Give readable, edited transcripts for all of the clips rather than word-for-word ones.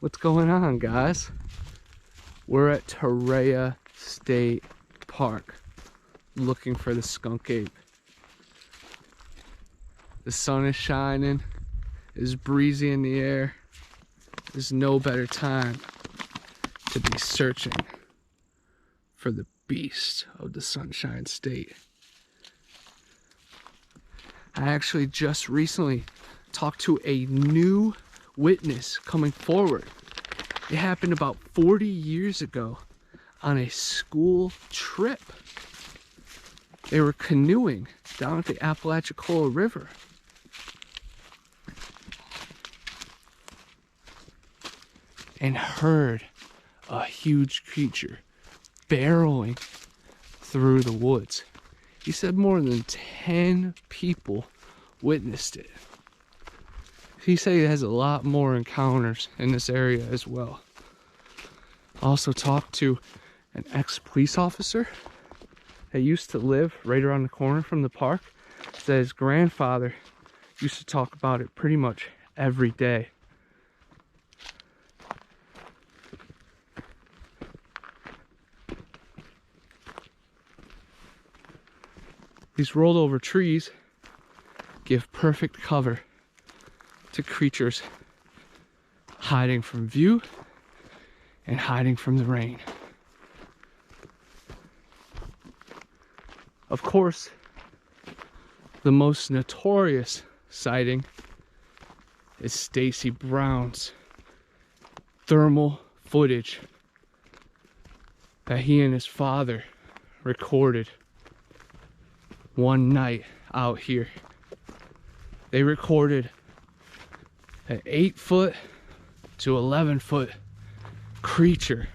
What's going on, guys? We're at Torreya State Park looking for the skunk ape. The sun is shining, it's breezy in the air. There's no better time to be searching for the beast of the Sunshine State. I actually just recently talked to a new witness coming forward. It happened about 40 years ago on a school trip. They were canoeing down at the Apalachicola River. And heard a huge creature barreling through the woods. He said more than 10 people witnessed it. He said he has a lot more encounters in this area as well. I also talked to an ex-police officer that used to live right around the corner from the park. Said his grandfather used to talk about it pretty much every day. These rolled over trees give perfect cover to creatures hiding from view and hiding from the rain. Of course, the most notorious sighting is Stacy Brown's thermal footage that he and his father recorded one night out here. They recorded an 8-foot to 11-foot creature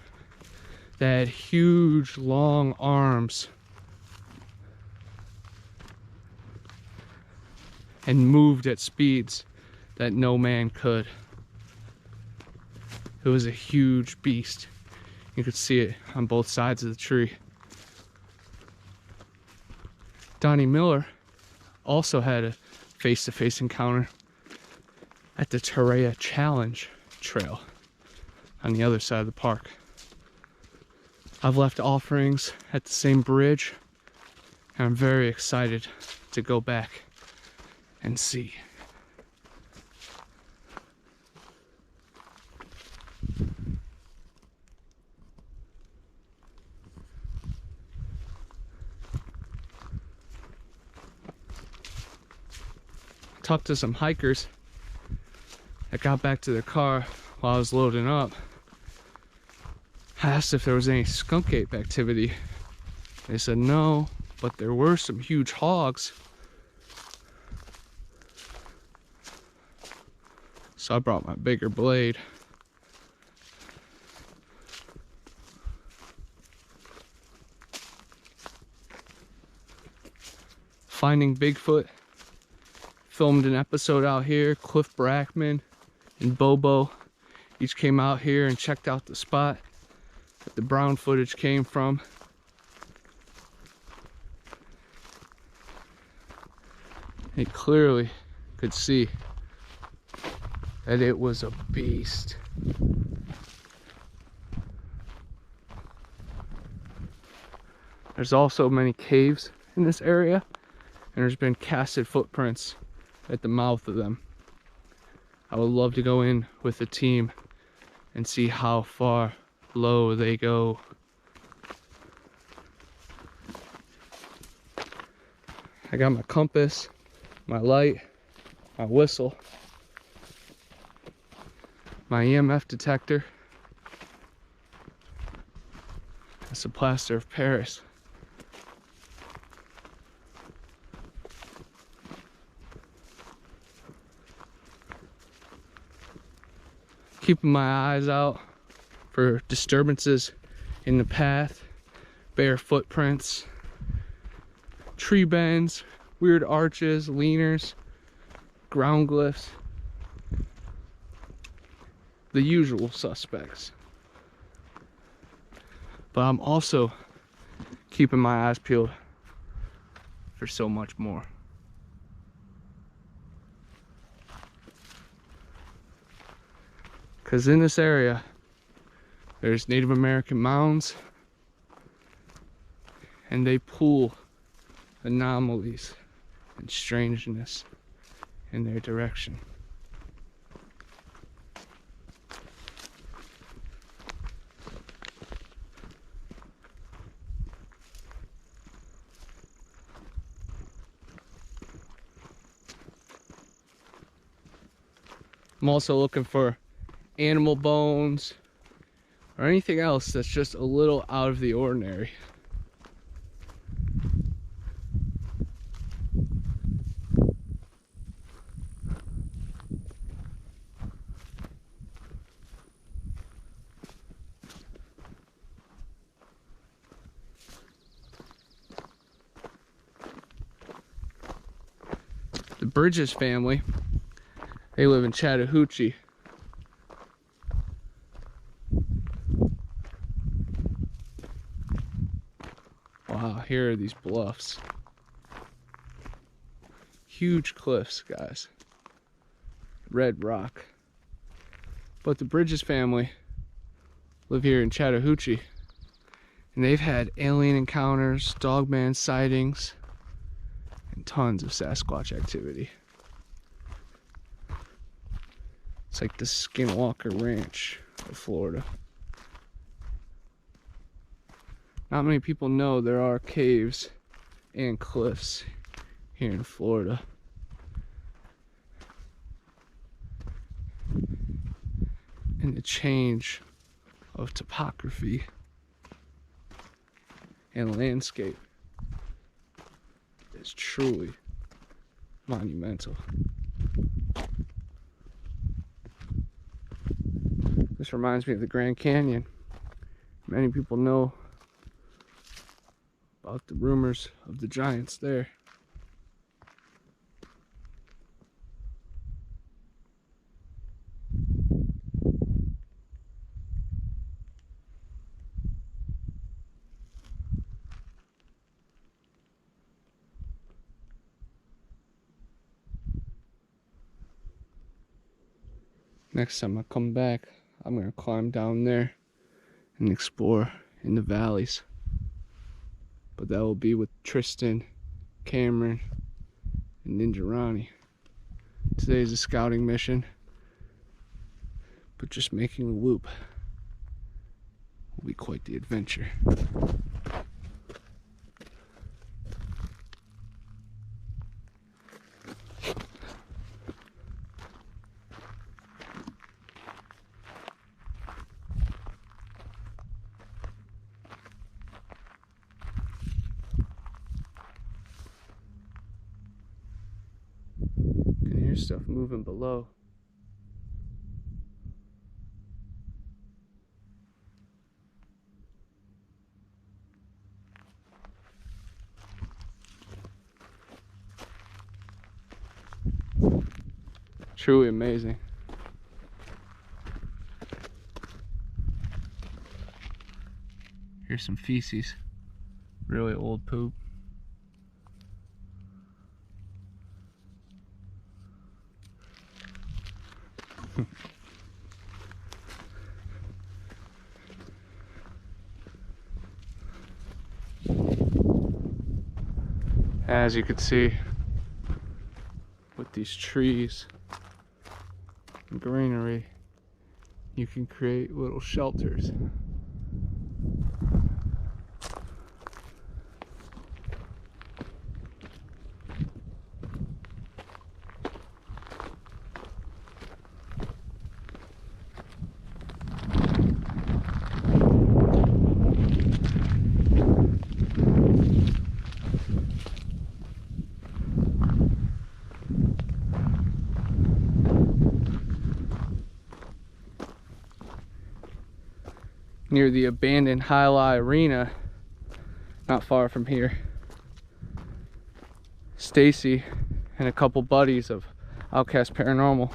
that had huge long arms and moved at speeds that no man could. It was a huge beast. You could see it on both sides of the tree. Donnie Miller also had a face-to-face encounter at the Torreya Challenge Trail on the other side of the park. I've left offerings at the same bridge, and I'm very excited to go back and see. Talked to some hikers that got back to their car while I was loading up. I asked if there was any skunk ape activity. They said no, but there were some huge hogs. So I brought my bigger blade. Finding Bigfoot. Filmed an episode out here. Cliff Brackman and Bobo each came out here and checked out the spot that the brown footage came from. They clearly could see that it was a beast. There's also many caves in this area, and there's been casted footprints at the mouth of them. I would love to go in with the team and see how far low they go. I got my compass, my light, my whistle, my EMF detector. That's a plaster of Paris. Keeping my eyes out for disturbances in the path, bare footprints, tree bends, weird arches, leaners, ground glyphs, the usual suspects. But I'm also keeping my eyes peeled for so much more. Because in this area, there's Native American mounds, and they pull anomalies and strangeness in their direction. I'm also looking for animal bones or anything else that's just a little out of the ordinary. The Bridges family, they live in Chattahoochee. Wow, here are these bluffs. Huge cliffs, guys. Red rock. But the Bridges family live here in Chattahoochee, and they've had alien encounters, dogman sightings, and tons of Sasquatch activity. It's like the Skinwalker Ranch of Florida. Not many people know there are caves and cliffs here in Florida. And the change of topography and landscape is truly monumental. This reminds me of the Grand Canyon. Many people know about the rumors of the giants there. Next time I come back, I'm gonna climb down there and explore in the valleys. But that will be with Tristan, Cameron, and Ninja Ronnie. Today is a scouting mission, but just making the loop will be quite the adventure. Stuff moving below. Truly amazing. Here's some feces. Really old poop. As you can see, with these trees and greenery, you can create little shelters. Near the abandoned Highlight Arena, not far from here, Stacy and a couple buddies of Outcast Paranormal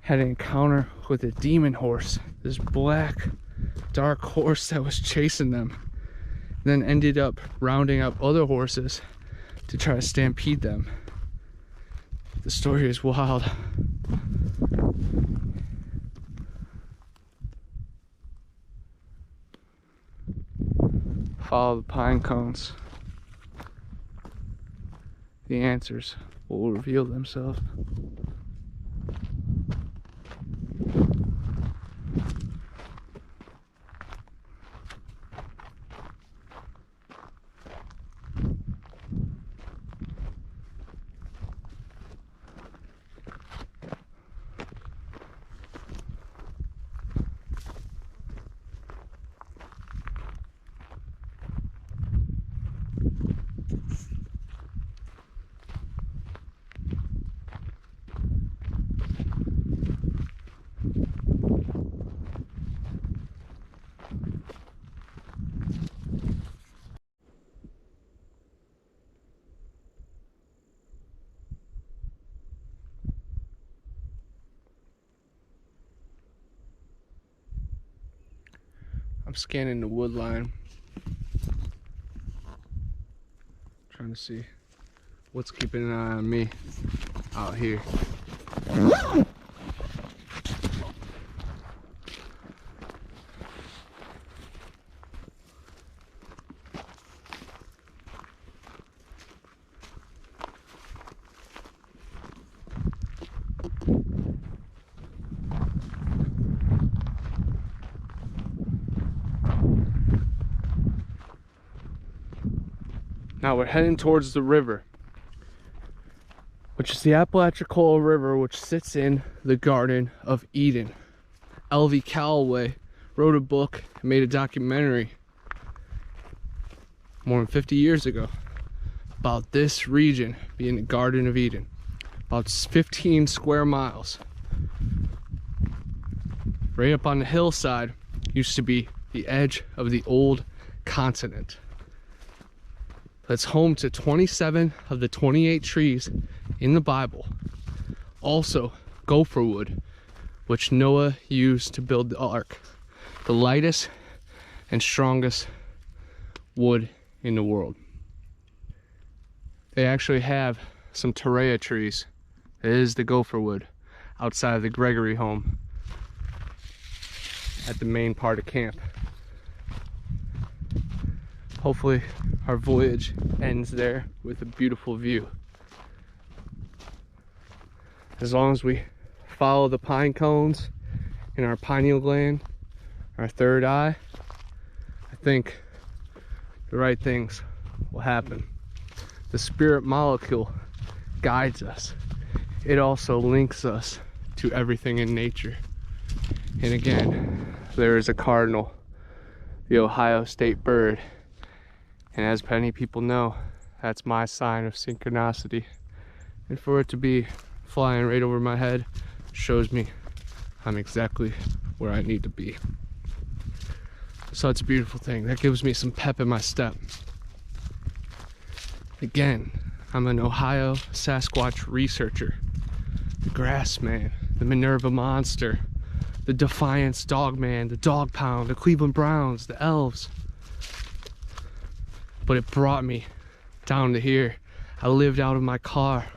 had an encounter with a demon horse, this black, dark horse that was chasing them, then ended up rounding up other horses to try to stampede them. The story is wild. Follow the pine cones. The answers will reveal themselves. I'm scanning the wood line, trying to see what's keeping an eye on me out here. Now we're heading towards the river, which is the Apalachicola River, which sits in the Garden of Eden. L.V. Calloway wrote a book and made a documentary more than 50 years ago about this region being the Garden of Eden. About 15 square miles. Right up on the hillside used to be the edge of the old continent. That's home to 27 of the 28 trees in the Bible. Also, gopher wood, which Noah used to build the ark. The lightest and strongest wood in the world. They actually have some Torreya trees. It is the gopher wood outside of the Gregory home at the main part of camp. Hopefully our voyage ends there with a beautiful view. As long as we follow the pine cones in our pineal gland, our third eye, I think the right things will happen. The spirit molecule guides us. It also links us to everything in nature. And again, there is a cardinal, the Ohio state bird. And as many people know, that's my sign of synchronicity. And for it to be flying right over my head shows me I'm exactly where I need to be. So it's a beautiful thing. That gives me some pep in my step. Again, I'm an Ohio Sasquatch researcher. The Grass Man, the Minerva Monster, the Defiance Dog Man, the Dog Pound, the Cleveland Browns, the Elves. But it brought me down to here. I lived out of my car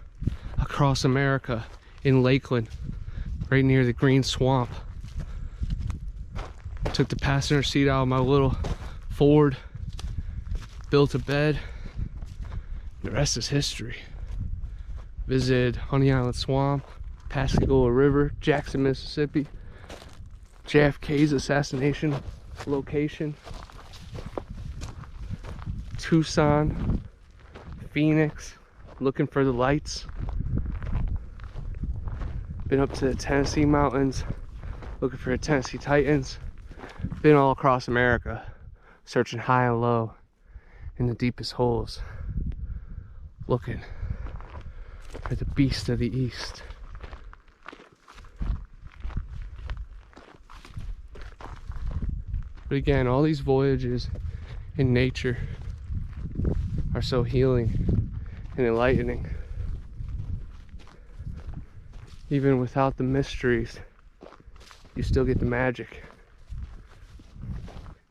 across America in Lakeland, right near the Green Swamp. Took the passenger seat out of my little Ford, built a bed. The rest is history. Visited Honey Island Swamp, Pascagoula River, Jackson, Mississippi, JFK's assassination location, Tucson, Phoenix, looking for the lights. Been up to the Tennessee mountains, looking for the Tennessee Titans. Been all across America, searching high and low in the deepest holes, looking for the beast of the East. But again, all these voyages in nature are so healing and enlightening. Even without the mysteries, you still get the magic.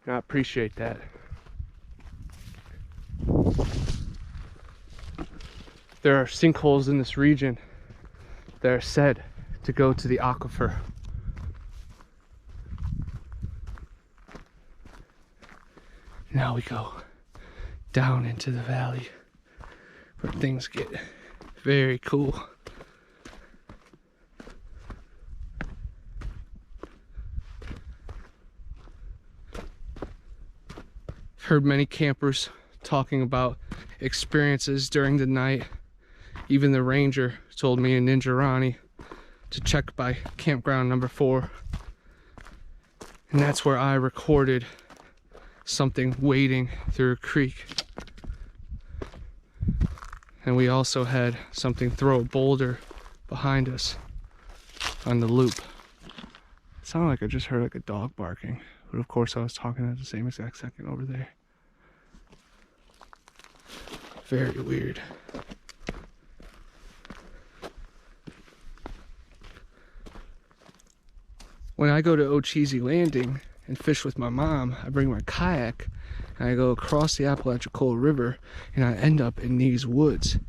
And I appreciate that. There are sinkholes in this region that are said to go to the aquifer. Now we go down into the valley where things get very cool. Heard many campers talking about experiences during the night. Even the ranger told me in Ninja Ronnie to check by campground number 4. And that's where I recorded something wading through a creek. And we also had something throw a boulder behind us on the loop. It sounded like I just heard like a dog barking, but of course I was talking at the same exact second over there. Very weird. When I go to Ocheesy Landing and fish with my mom, I bring my kayak and I go across the Apalachicola River and I end up in these woods.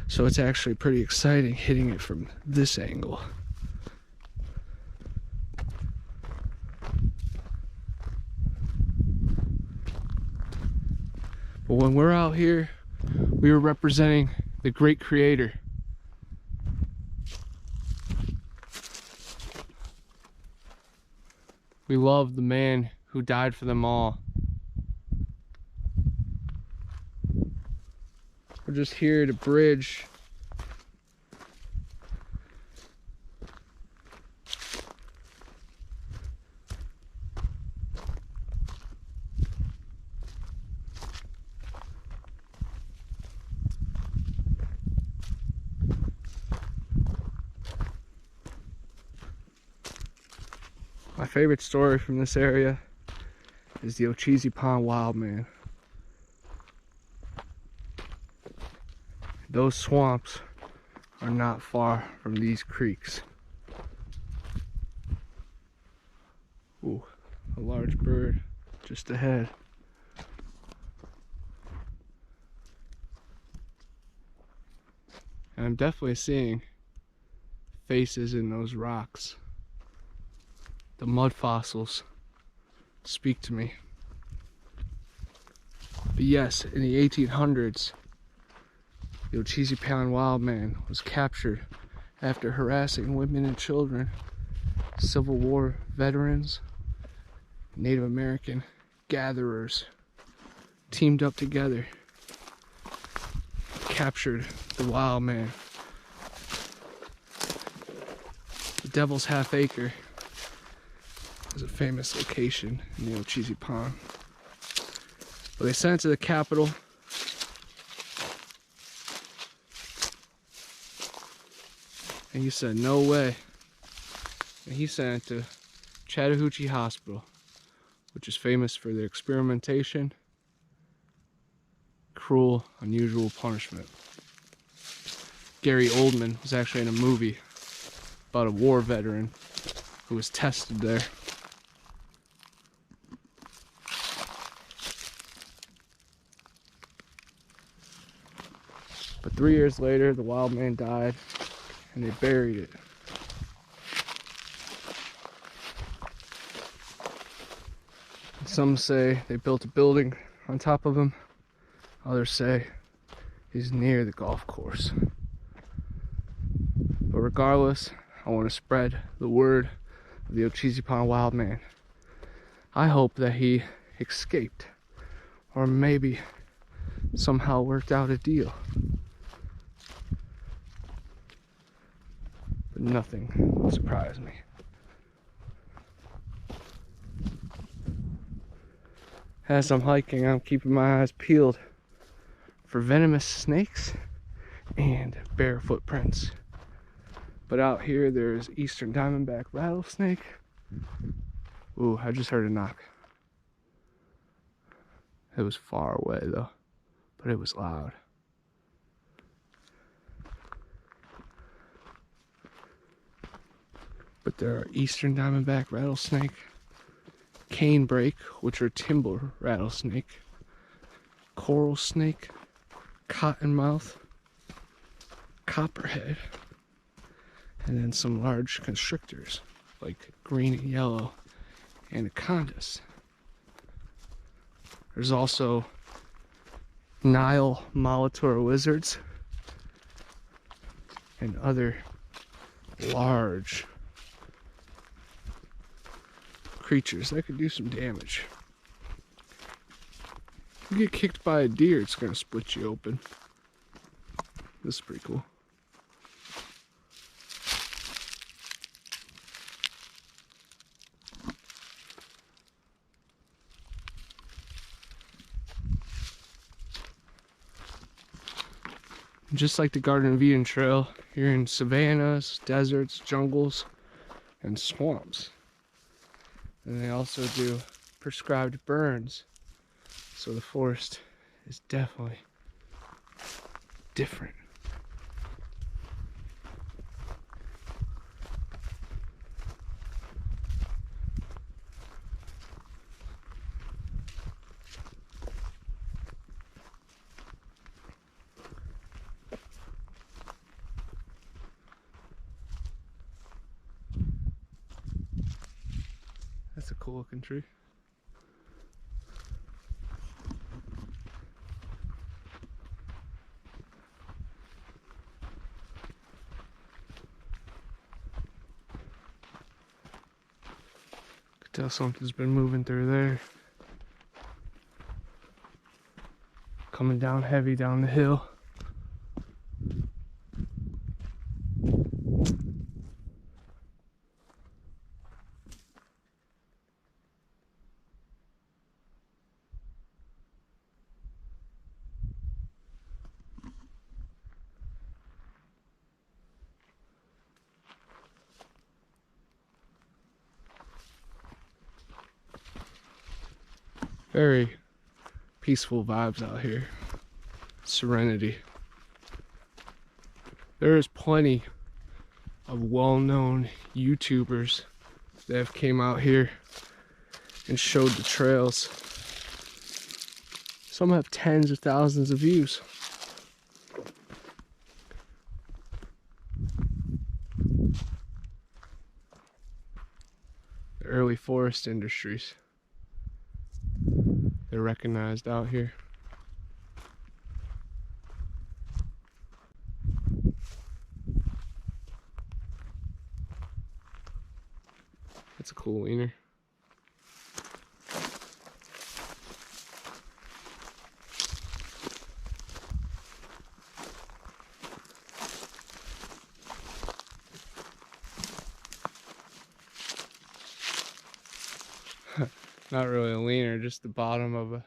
So it's actually pretty exciting hitting it from this angle. But when we're out here, we are representing the great creator. We love the man who died for them all. We're just here to bridge my favorite story from this area is the Ocheesy Pond Wildman. Those swamps are not far from these creeks. Ooh, a large bird just ahead. And I'm definitely seeing faces in those rocks. The mud fossils speak to me. But yes, in the 1800s, the Ocheesy Pond Wildman was captured after harassing women and children. Civil War veterans, Native American gatherers teamed up together, captured the Wildman. The Devil's Half Acre is a famous location in the Ocheesy Pond. But they sent it to the Capitol. And he said, no way. And he sent it to Chattahoochee Hospital, which is famous for their experimentation, cruel, unusual punishment. Gary Oldman was actually in a movie about a war veteran who was tested there. But 3 years later, the wild man died, and they buried it. Some say they built a building on top of him. Others say he's near the golf course. But regardless, I want to spread the word of the Ocheesy Pond Wildman. I hope that he escaped, or maybe somehow worked out a deal. But nothing will surprise me. As I'm hiking, I'm keeping my eyes peeled for venomous snakes and bear footprints. But out here, there's eastern diamondback rattlesnake. Ooh, I just heard a knock. It was far away though, but it was loud. But there are eastern diamondback rattlesnake, canebrake, which are timber rattlesnake, coral snake, cottonmouth, copperhead, and then some large constrictors like green and yellow anacondas. There's also Nile Molitor lizards and other large creatures that could do some damage. If you get kicked by a deer, it's gonna split you open. This is pretty cool. Just like the Garden of Eden Trail, you're in savannas, deserts, jungles, and swamps. And they also do prescribed burns. So the forest is definitely different. That's a cool looking tree. Could tell something's been moving through there. Coming down heavy down the hill. Very peaceful vibes out here. Serenity. There is plenty of well-known YouTubers that have came out here and showed the trails. Some have tens of thousands of views. The early forest industries. They're recognized out here. That's a cool wiener. Not really a wiener, just the bottom of a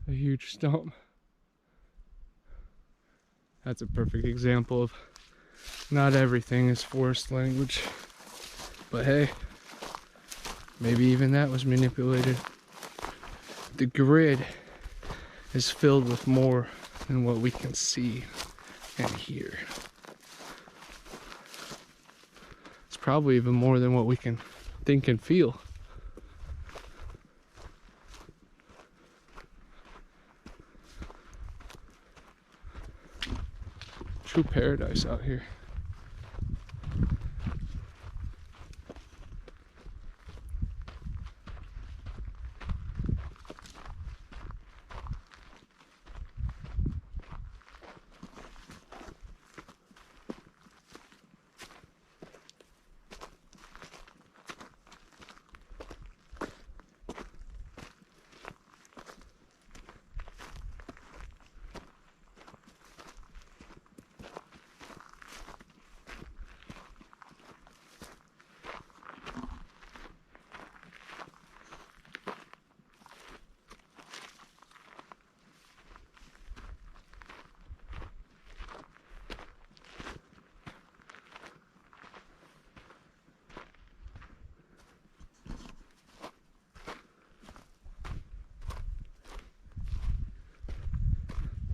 huge stump. That's a perfect example of not everything is forest language. But hey, maybe even that was manipulated. The grid is filled with more than what we can see and hear. It's probably even more than what we can think and feel. True paradise out here.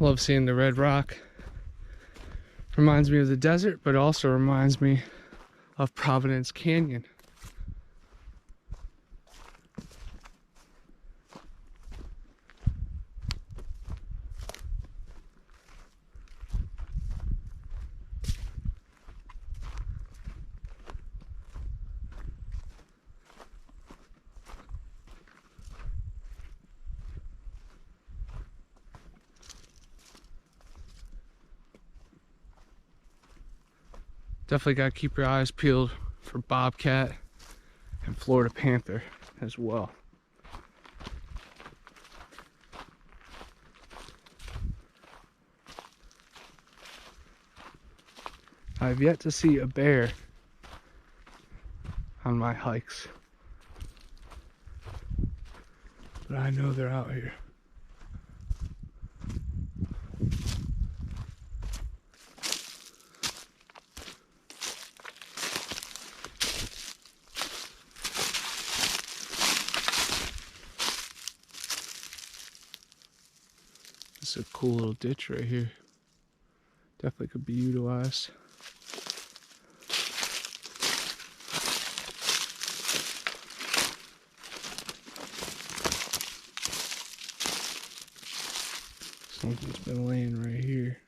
Love seeing the red rock. Reminds me of the desert, but also reminds me of Providence Canyon. Definitely got to keep your eyes peeled for bobcat and Florida panther as well. I've yet to see a bear on my hikes, but I know they're out here. This is a cool little ditch right here. Definitely could be utilized. Something's been laying right here.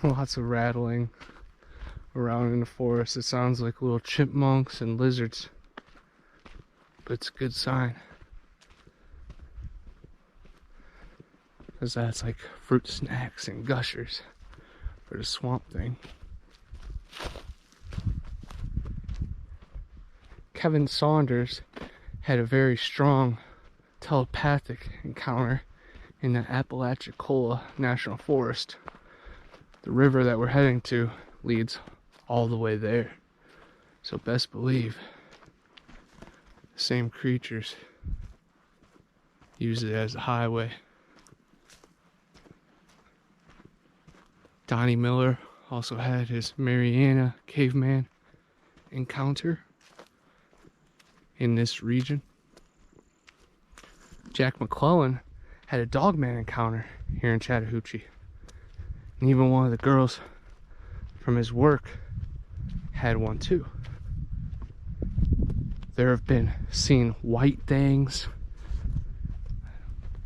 Lots of rattling around in the forest. It sounds like little chipmunks and lizards, but it's a good sign, because that's like fruit snacks and gushers for the swamp thing. Kevin Saunders had a very strong telepathic encounter in the Apalachicola National Forest. The river that we're heading to leads all the way there. So best believe the same creatures use it as a highway. Donnie Miller also had his Mariana caveman encounter in this region. Jack McClellan had a dogman encounter here in Chattahoochee. And even one of the girls from his work had one too. There have been seen white things,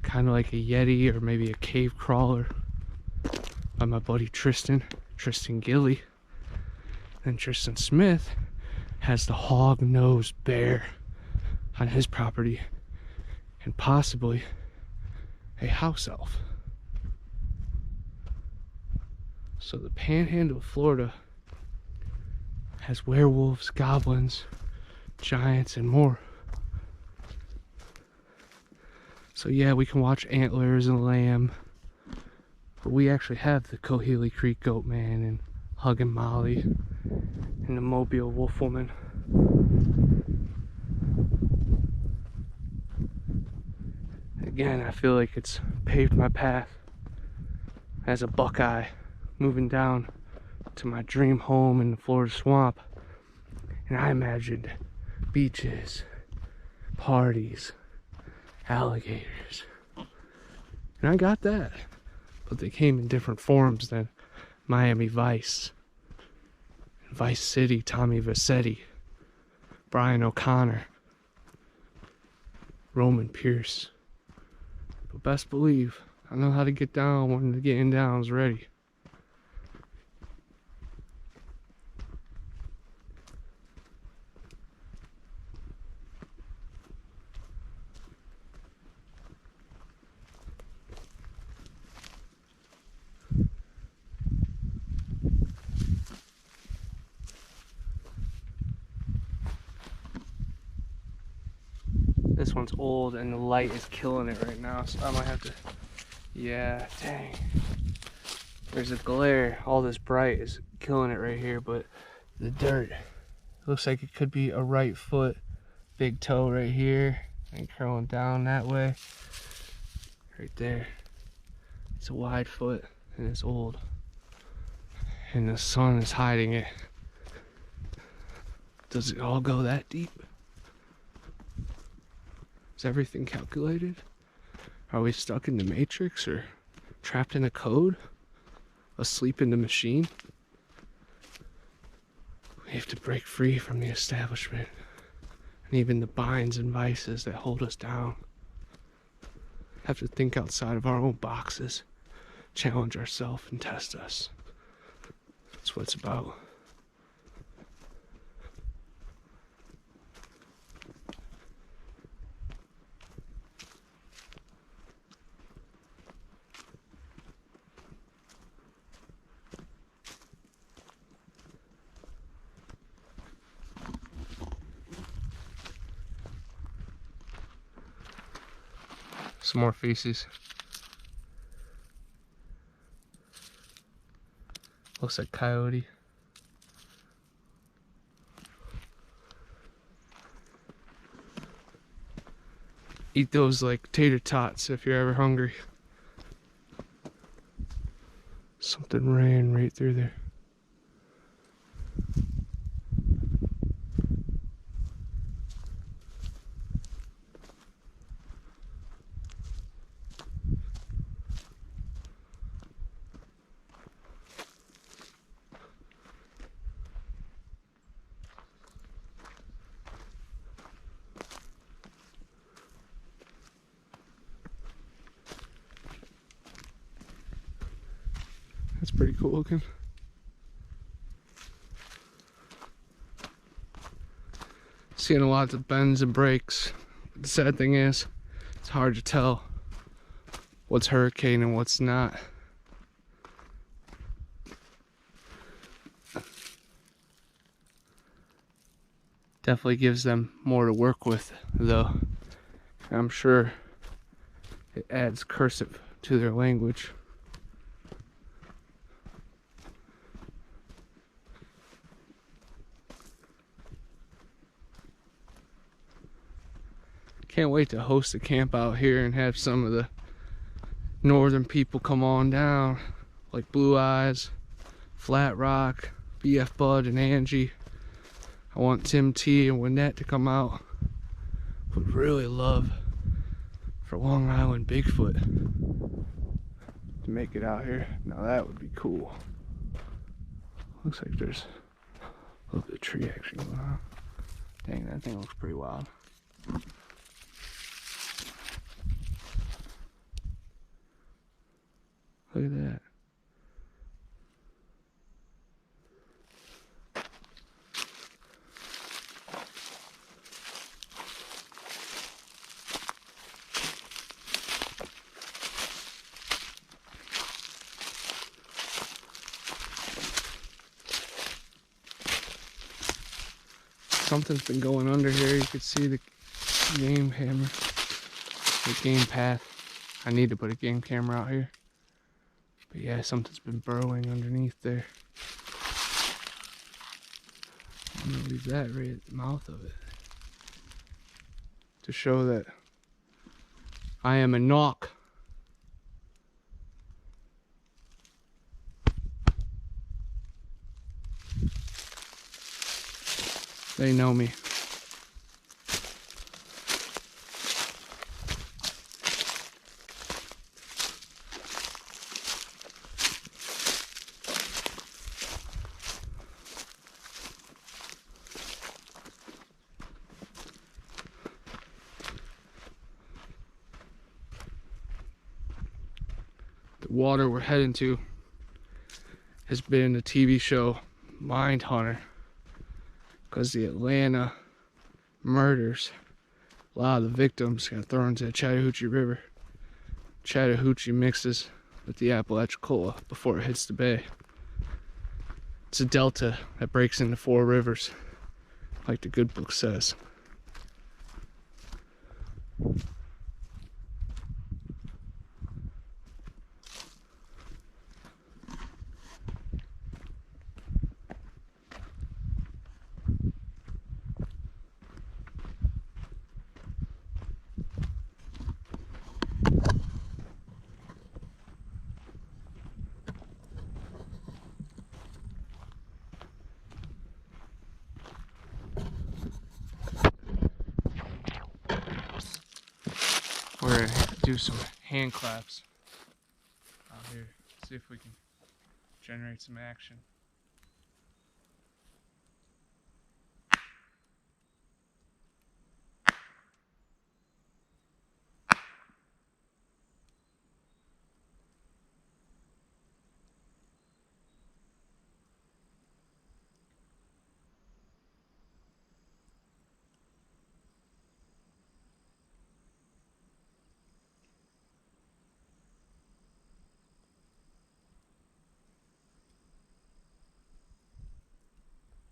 kind of like a yeti or maybe a cave crawler, by my buddy Tristan Gilly. And Tristan Smith has the hog-nosed bear on his property, and possibly a house elf. So the panhandle of Florida has werewolves, goblins, giants, and more. So yeah, we can watch antlers and lamb, but we actually have the Cohelee Creek Goat Man and Huggin' Molly and the Mobile Wolf Woman. Again, I feel like it's paved my path as a Buckeye moving down to my dream home in the Florida swamp. And I imagined beaches, parties, alligators. And I got that. But they came in different forms than Miami Vice, Vice City, Tommy Vercetti, Brian O'Connor, Roman Pierce. But best believe, I know how to get down when the getting down's ready. This one one's old and the light is killing it right now, so I might have to, yeah, dang. There's a glare, all this bright is killing it right here, but the dirt, looks like it could be a right foot, big toe right here, and curling down that way, right there. It's a wide foot and it's old, and the sun is hiding it. Does it all go that deep? Is everything calculated? Are we stuck in the Matrix or trapped in a code? Asleep in the machine? We have to break free from the establishment and even the binds and vices that hold us down. Have to think outside of our own boxes, challenge ourselves and test us. That's what it's about. Some more feces. Looks like coyote. Eat those like tater tots if you're ever hungry. Something ran right through there. That's pretty cool looking. Seeing a lot of bends and breaks. The sad thing is, it's hard to tell what's hurricane and what's not. Definitely gives them more to work with, though. I'm sure it adds cursive to their language. Can't wait to host a camp out here and have some of the northern people come on down, like Blue Eyes, Flat Rock, BF Bud, and Angie. I want Tim T and Wynette to come out. Would really love for Long Island Bigfoot to make it out here. Now that would be cool. Looks like there's a little bit of tree action going on. Dang, that thing looks pretty wild. Look at that. Something's been going under here. You could see the game hammer, the game path. I need to put a game camera out here. But yeah, something's been burrowing underneath there. I'm gonna leave that right at the mouth of it to show that I am a knock. They know me. The water we're heading to has been a TV show, Mindhunter, because the Atlanta murders, a lot of the victims got thrown into the Chattahoochee River. Chattahoochee mixes with the Apalachicola before it hits the bay. It's a delta that breaks into 4 rivers, like the good book says. We're gonna do some hand claps out here, see if we can generate some action.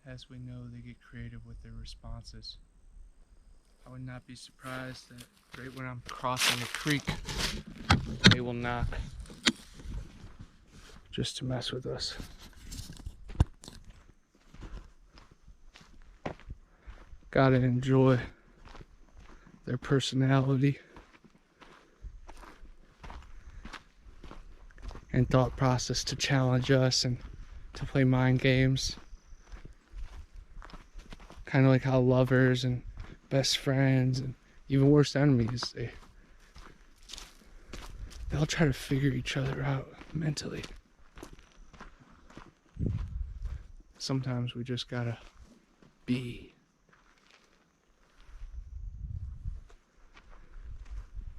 As we know, they get creative with their responses. I would not be surprised that right when I'm crossing the creek, they will knock just to mess with us. Gotta enjoy their personality and thought process to challenge us and to play mind games. Kind of like how lovers and best friends and even worst enemies, they'll try to figure each other out mentally. Sometimes we just gotta be.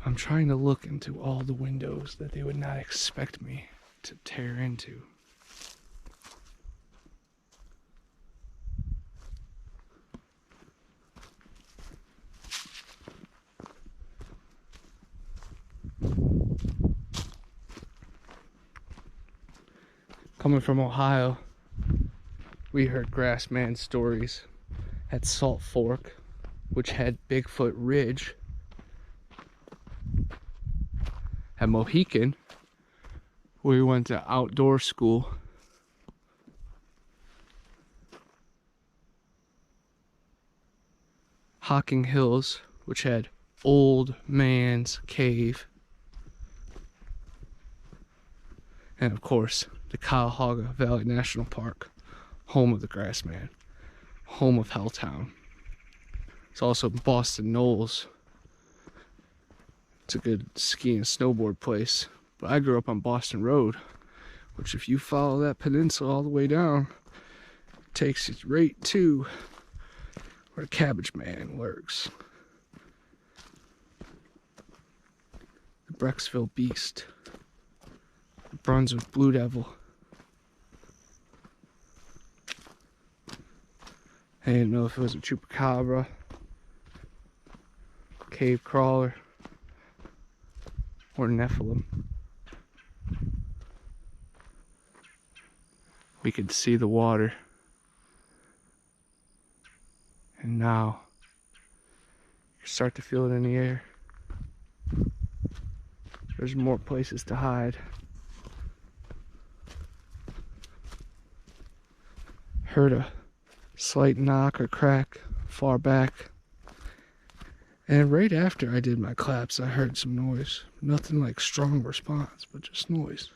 I'm trying to look into all the windows that they would not expect me to tear into. Coming from Ohio, we heard Grassman stories at Salt Fork, which had Bigfoot Ridge. At Mohican, we went to outdoor school. Hocking Hills, which had Old Man's Cave. And of course, the Cuyahoga Valley National Park, home of the Grassman, home of Helltown. It's also Boston Knolls. It's a good ski and snowboard place. But I grew up on Boston Road, which if you follow that peninsula all the way down, takes you right to where the Cabbage Man lurks. The Brecksville Beast. The Brunswick Blue Devil. I didn't know if it was a chupacabra, cave crawler, or Nephilim. We could see the water. And now, you start to feel it in the air. There's more places to hide. Heard a slight knock or crack far back. And right after I did my claps, I heard some noise. Nothing like strong response, but just noise.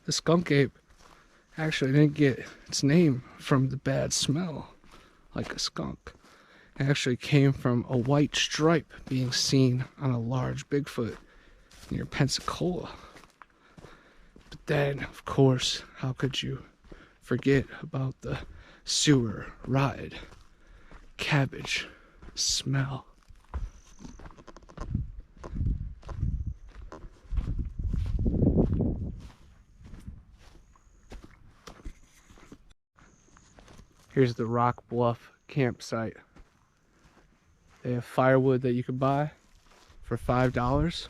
The skunk ape actually didn't get its name from the bad smell like a skunk. It actually came from a white stripe being seen on a large Bigfoot near Pensacola. But then, of course, how could you forget about the sewer ride cabbage smell? Here's the Rock Bluff campsite. They have firewood that you can buy for $5.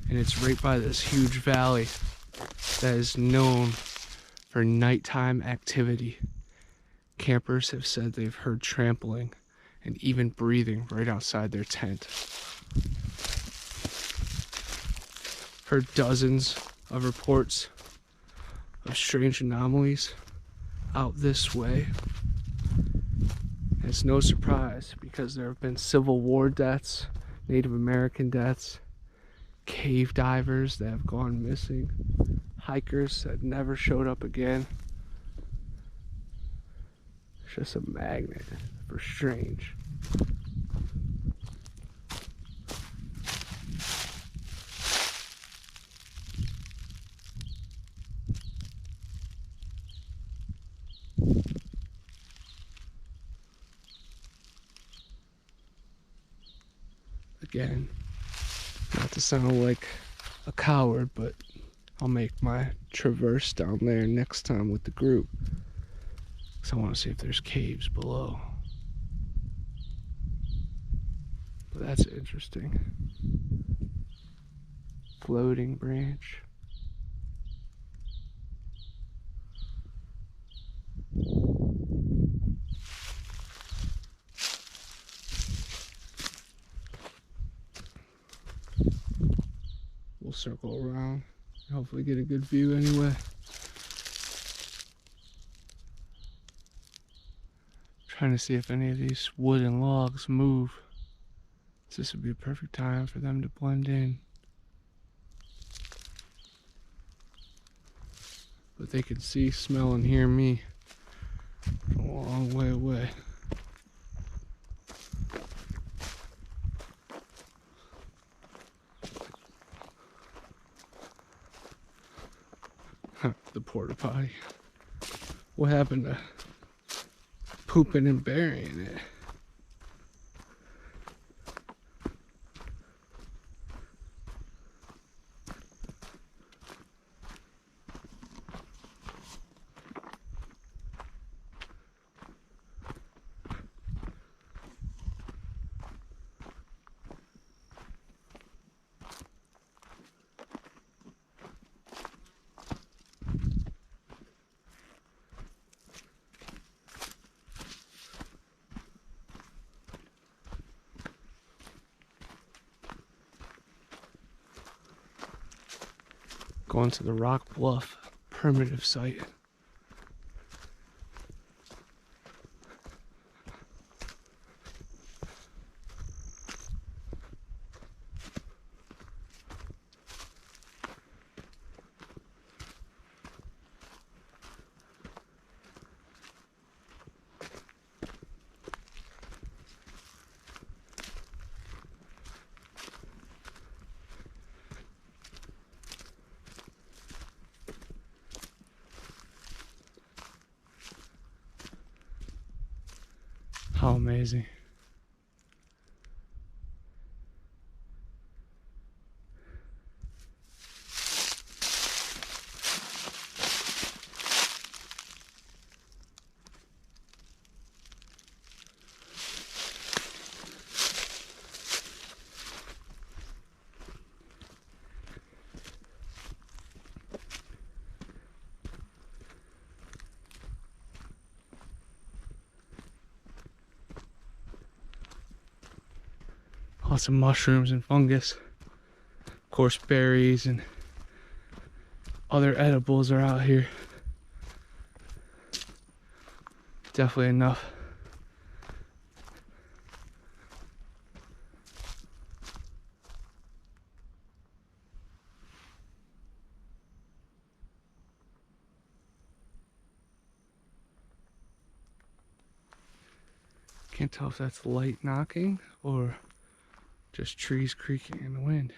And it's right by this huge valley that is known for nighttime activity. Campers have said they've heard trampling and even breathing right outside their tent. Heard dozens of reports of strange anomalies out this way. And it's no surprise because there have been Civil War deaths, Native American deaths, cave divers that have gone missing, hikers that never showed up again. It's just a magnet for strange. Again, not to sound like a coward, but I'll make my traverse down there next time with the group, because I want to see if there's caves below. But that's interesting. Floating branch. We'll circle around and hopefully get a good view anyway. Trying to see if any of these wooden logs move. This would be a perfect time for them to blend in. But they can see, smell, and hear me from a long way away. The porta potty. What happened to pooping and burying it? Going to the Rock Bluff primitive site. How amazing. Lots of mushrooms and fungus. Of course, berries and other edibles are out here. Definitely enough. Can't tell if that's light knocking or just trees creaking in the wind.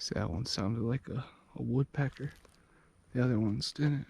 See, that one sounded like a woodpecker. The other ones didn't.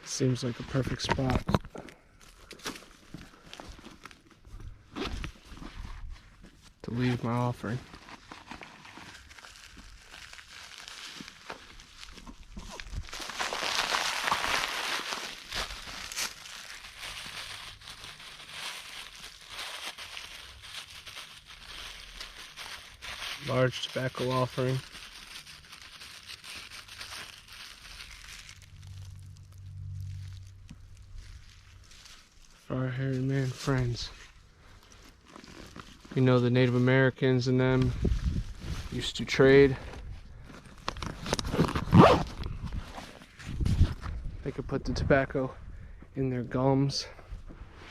Seems like a perfect spot to leave my offering. Large tobacco offering. For our hairy man friends. You know, the Native Americans and them used to trade They could put the tobacco in their gums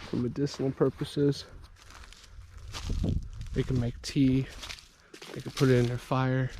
for medicinal purposes. They can make tea. They could put it in their fire.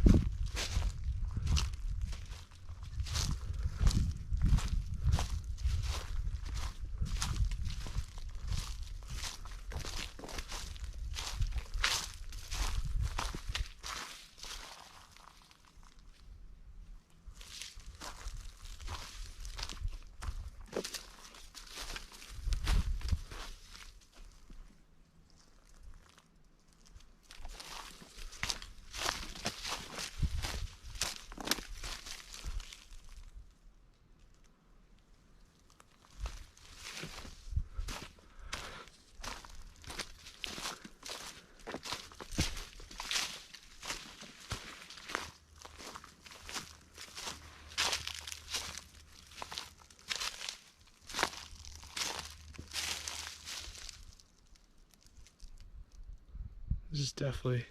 This is definitely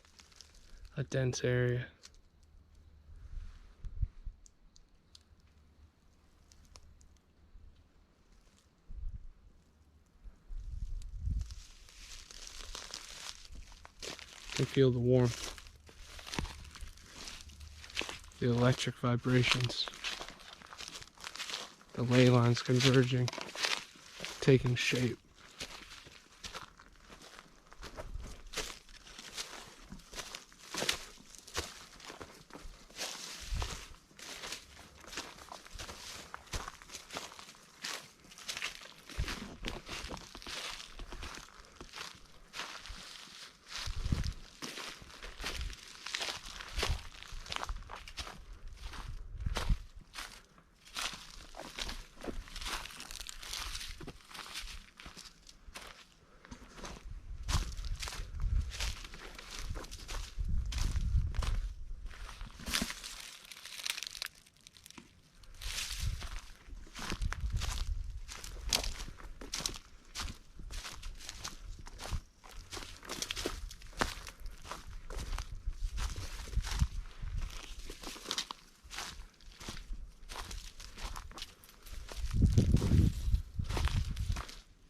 a dense area. You can feel the warmth, the electric vibrations, the ley lines converging, taking shape.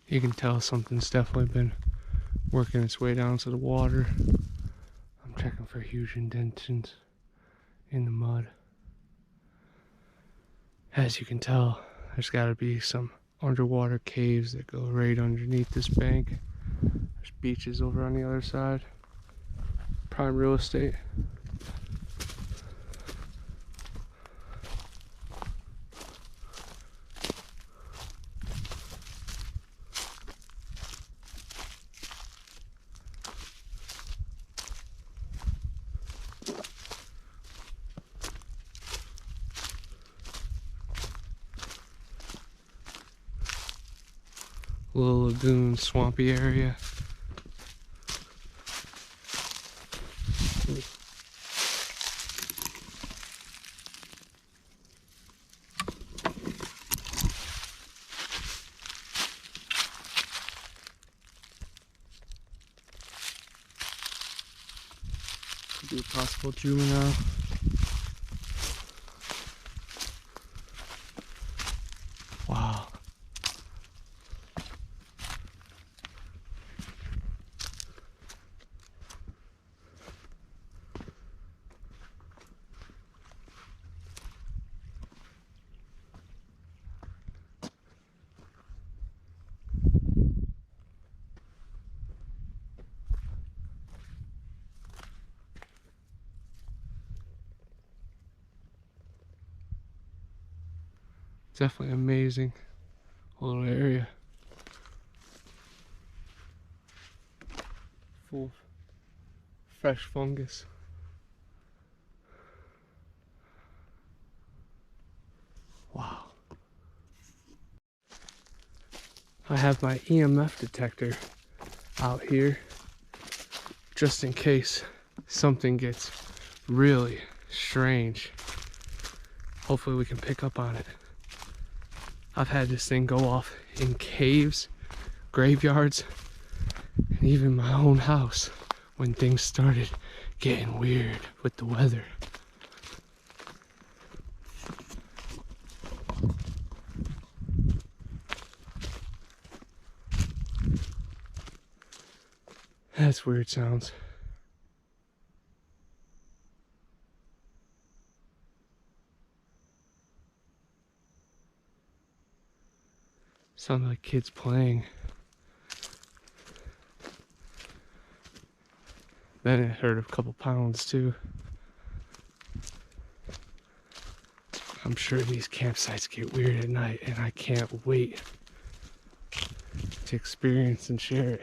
You can tell something's definitely been working its way down to the water. I'm checking for huge indentions in the mud. As you can tell, there's got to be some underwater caves that go right underneath this bank. There's beaches over on the other side. Prime real estate. Little lagoon, swampy area. Could be a possible juvenile. Wow. Definitely amazing little area. Full of fresh fungus. Wow. I have my EMF detector out here just in case something gets really strange. Hopefully we can pick up on it. I've had this thing go off in caves, graveyards, and even my own house when things started getting weird with the weather. That's weird sounds. Sound like kids playing. Then it heard a couple pounds too. I'm sure these campsites get weird at night, and I can't wait to experience and share it.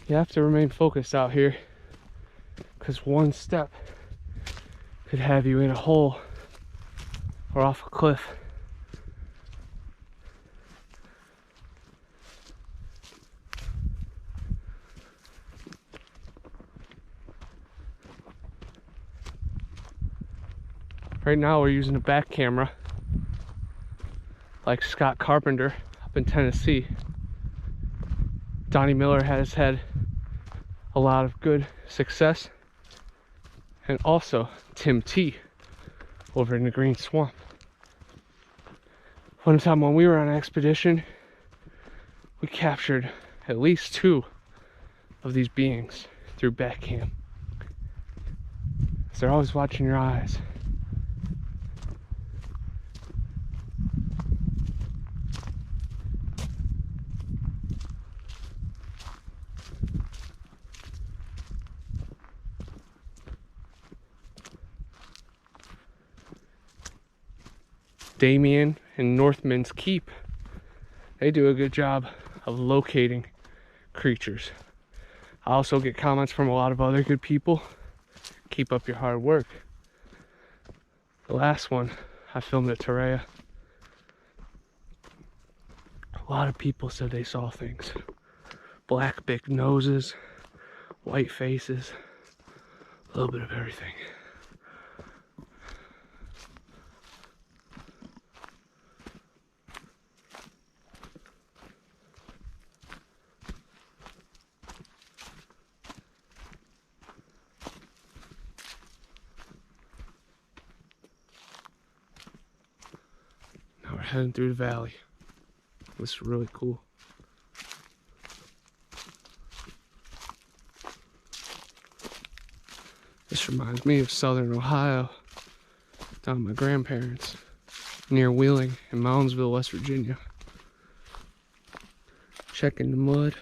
You have to remain focused out here, because one step could have you in a hole or off a cliff. Right now we're using a back camera like Scott Carpenter up in Tennessee. Donnie Miller has had a lot of good success, and also Tim T over in the Green Swamp. One time when we were on an expedition, we captured at least 2 of these beings through back cam. So they're always watching your eyes. Damien and Northman's Keep, they do a good job of locating creatures. I also get comments from a lot of other good people. Keep up your hard work. The last one I filmed at Torreya, a lot of people said they saw things. Black big noses, white faces, a little bit of everything. Now we're heading through the valley. This is really cool. This reminds me of southern Ohio, down at my grandparents, near Wheeling in Moundsville, West Virginia. Checking the mud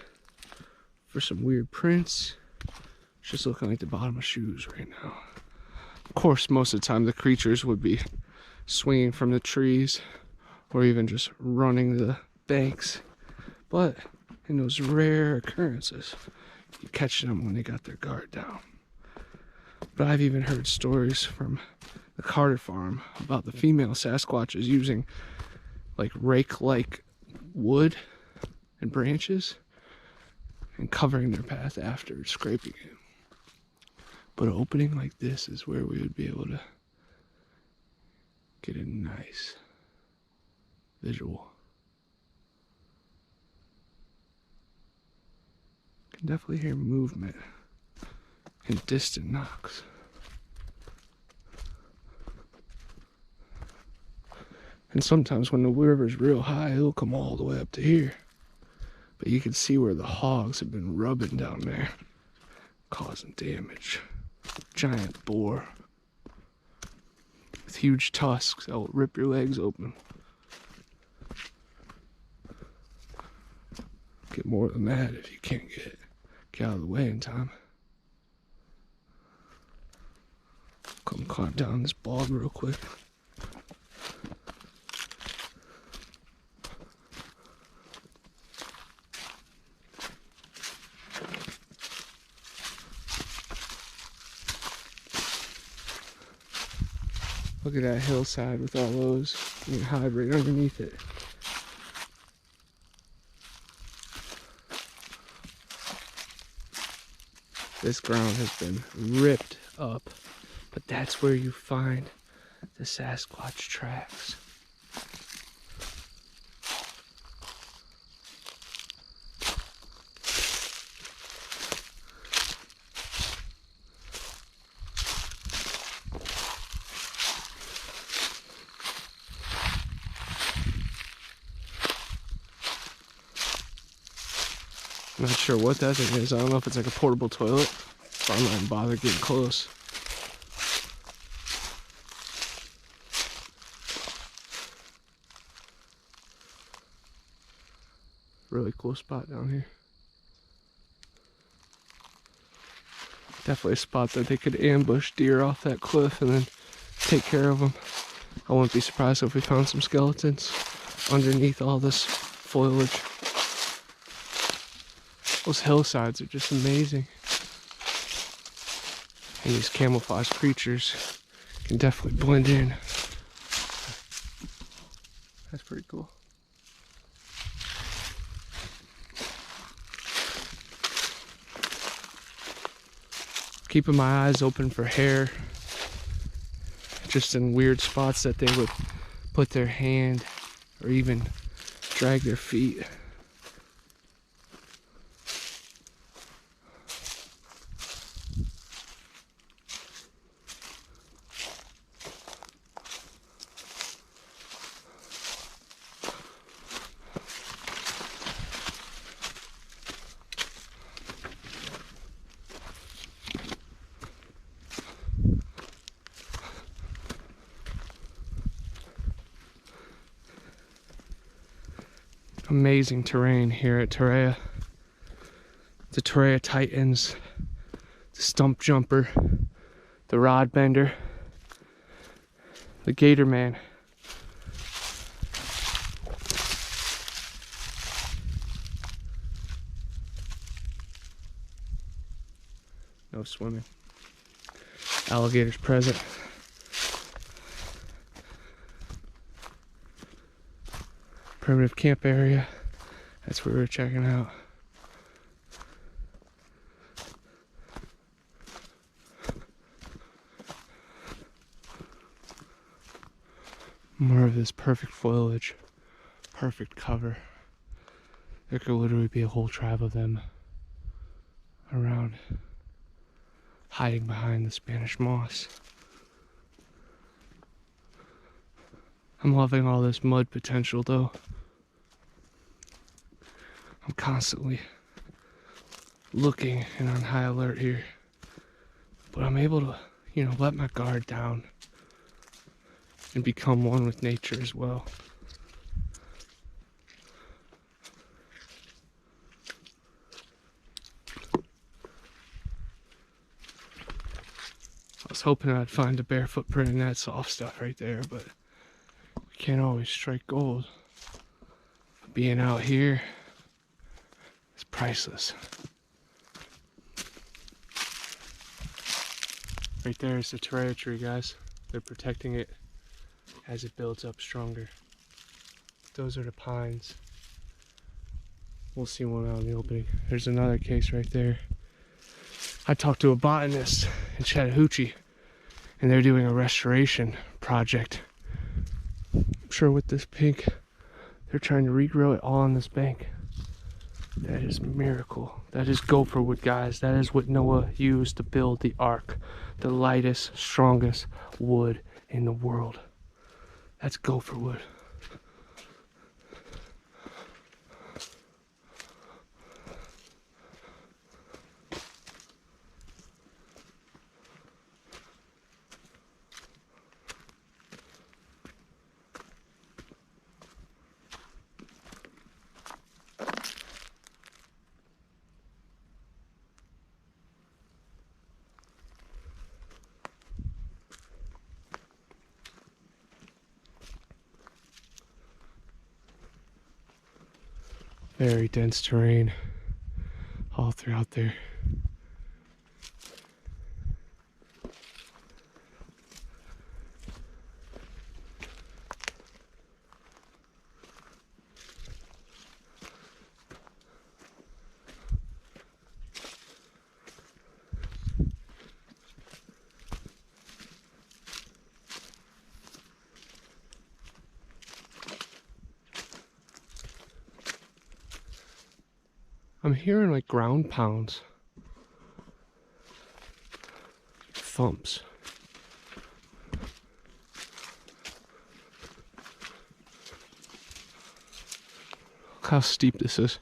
for some weird prints. It's just looking like the bottom of shoes right now. Of course, most of the time the creatures would be swinging from the trees or even just running the banks. But in those rare occurrences, you catch them when they got their guard down. But I've even heard stories from the Carter farm about the female Sasquatches using like rake-like wood and branches and covering their path after scraping it. But an opening like this is where we would be able to get a nice visual. Can definitely hear movement and distant knocks. And sometimes when the river's real high, it'll come all the way up to here. But you can see where the hogs have been rubbing down there, causing damage. Giant boar with huge tusks that will rip your legs open. Get more than that if you can't Get out of the way in time. Come climb down this bog real quick. Look at that hillside with all those. You can hide right underneath it. This ground has been ripped up, but that's where you find the Sasquatch tracks. I'm not sure what that thing is. I don't know if it's like a portable toilet. But I'm not even bothered getting close. Really cool spot down here. Definitely a spot that they could ambush deer off that cliff and then take care of them. I wouldn't be surprised if we found some skeletons underneath all this foliage. Those hillsides are just amazing. And these camouflage creatures can definitely blend in. That's pretty cool. Keeping my eyes open for hair, just in weird spots that they would put their hand or even drag their feet. Amazing terrain here at Torreya. The Torreya Titans, the stump jumper, the rod bender, the gator man. No swimming. Alligators present. Primitive camp area. That's what we were checking out. More of this perfect foliage, perfect cover. There could literally be a whole tribe of them around, hiding behind the Spanish moss. I'm loving all this mud potential though. I'm constantly looking and on high alert here. But I'm able to, let my guard down and become one with nature as well. I was hoping I'd find a bare footprint in that soft stuff right there, but we can't always strike gold. Being out here is priceless. Right there is the Torreya tree, guys. They're protecting it as it builds up stronger. Those are the pines. We'll see one out in the opening. There's another case right there. I talked to a botanist in Chattahoochee, and they're doing a restoration project. I'm sure with this pink, they're trying to regrow it all on this bank. That is a miracle. That is gopher wood, guys. That is what Noah used to build the ark. The lightest, strongest wood in the world. That's gopher wood. Very dense terrain all throughout there. I'm hearing like ground pounds. Thumps. Look how steep this is.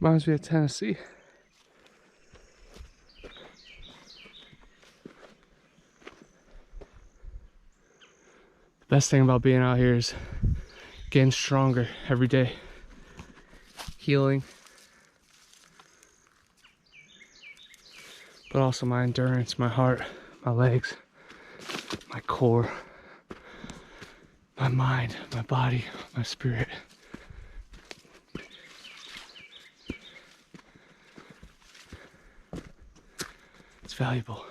Reminds me of Tennessee. The best thing about being out here is getting stronger every day. Healing. But also my endurance, my heart, my legs, my core, my mind, my body, my spirit. It's valuable.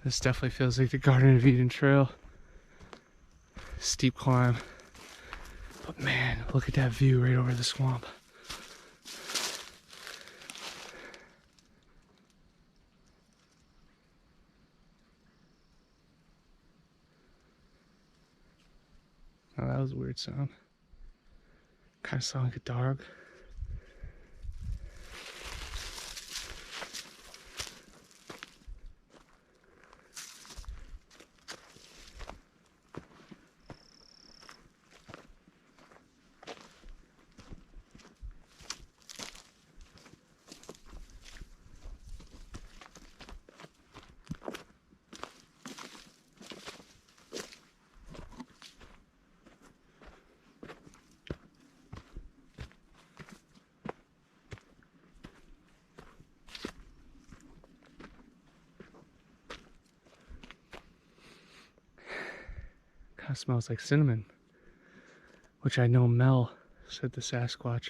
This definitely feels like the Garden of Eden trail. Steep climb. But man, look at that view right over the swamp. Oh, that was a weird sound. Kind of sounded like a dog. Kind of smells like cinnamon, which I know Mel said the Sasquatch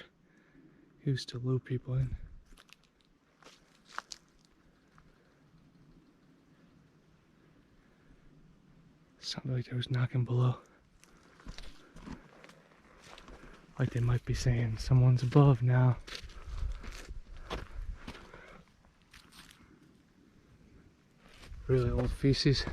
used to lure people in. Sounded like there was knocking below. Like they might be saying, someone's above now. Really old feces.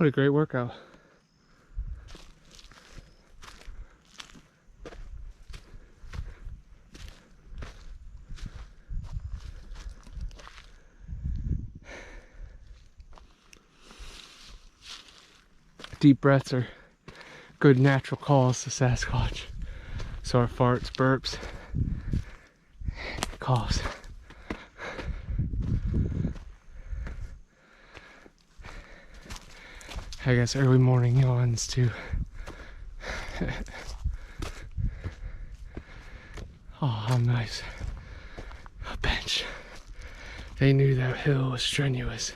What a great workout. Deep breaths are good natural calls to Sasquatch. So are farts, burps, coughs. I guess early morning yawns too. Oh, how nice. A bench. They knew that hill was strenuous.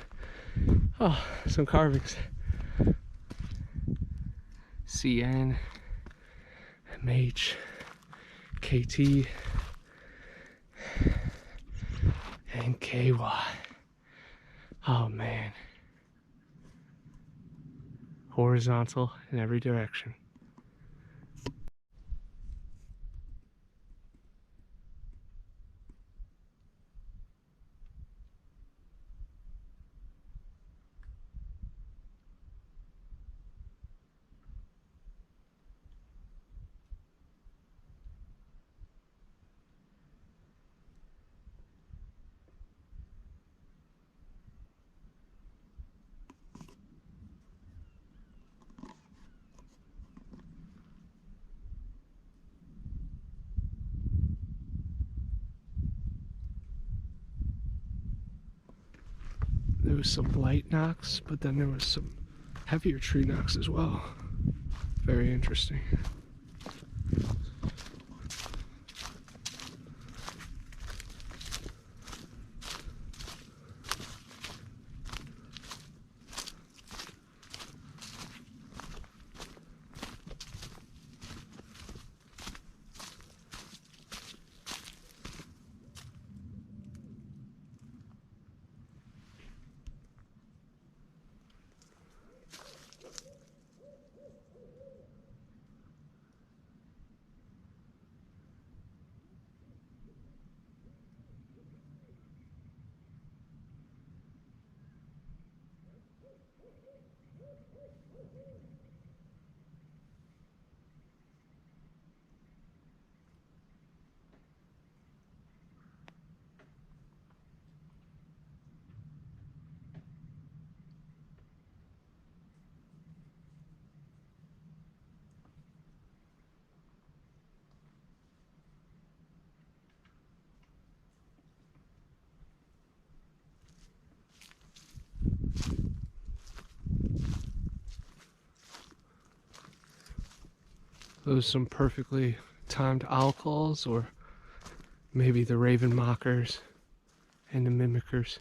Oh, some carvings. CN, MH, KT, and KY. Oh man. Horizontal in every direction. There was some light knocks, but then there was some heavier tree knocks as well. Very interesting. Those some perfectly timed owl calls, or maybe the raven mockers and the mimickers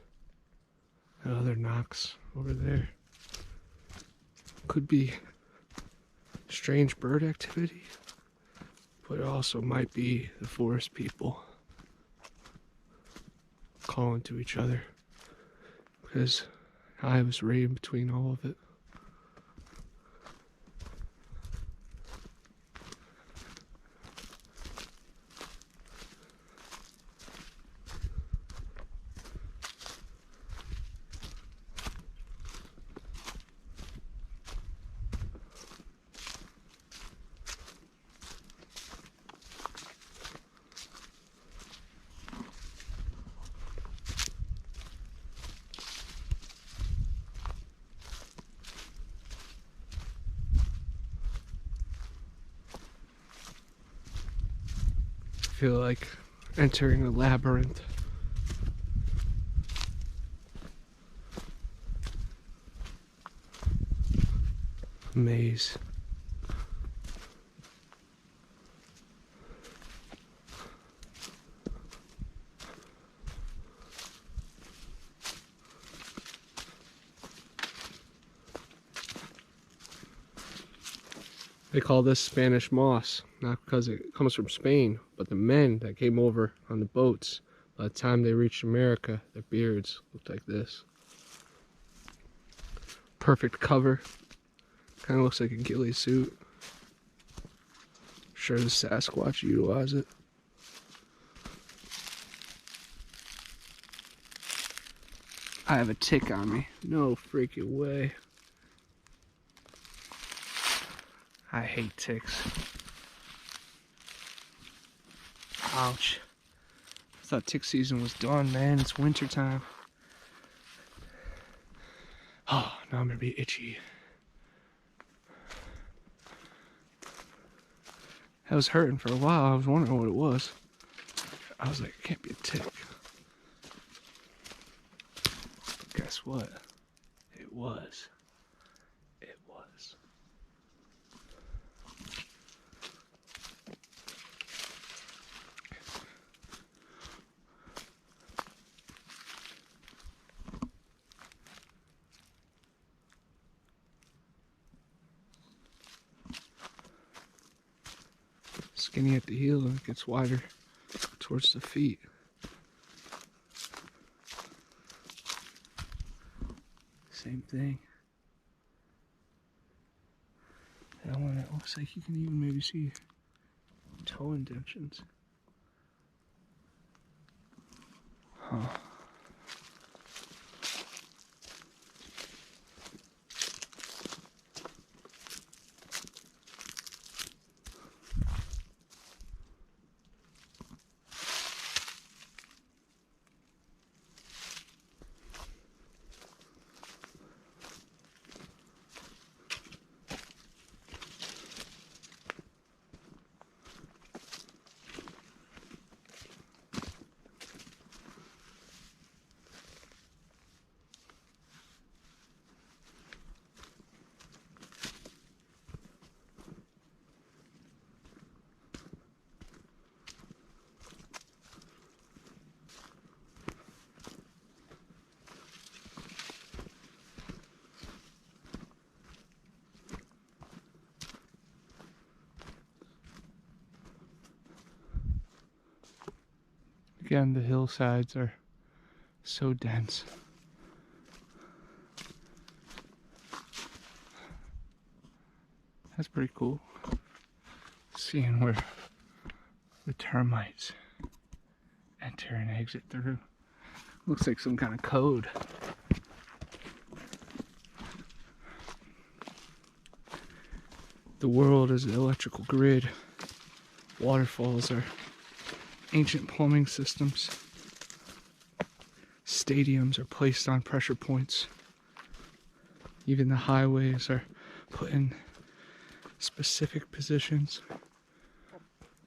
and other knocks over there. Could be strange bird activity, but it also might be the forest people calling to each other, because I was right in between all of it. I feel like entering a labyrinth. Maze. They call this Spanish moss, not because it comes from Spain, but the men that came over on the boats, by the time they reached America, their beards looked like this. Perfect cover. Kind of looks like a ghillie suit. Sure the Sasquatch utilize it. I have a tick on me. No freaking way. I hate ticks. Ouch. I thought tick season was done, man. It's winter time. Oh, now I'm gonna be itchy. I was hurting for a while. I was wondering what it was. I was like, it can't be a tick. But guess what? It was. It was. Skinny at the heel and it gets wider towards the feet. Same thing. That one, it looks like you can even maybe see toe indentions. Huh. Again, the hillsides are so dense. That's pretty cool. Seeing where the termites enter and exit through. Looks like some kind of code. The world is an electrical grid. Waterfalls are ancient plumbing systems. Stadiums are placed on pressure points. Even the highways are put in specific positions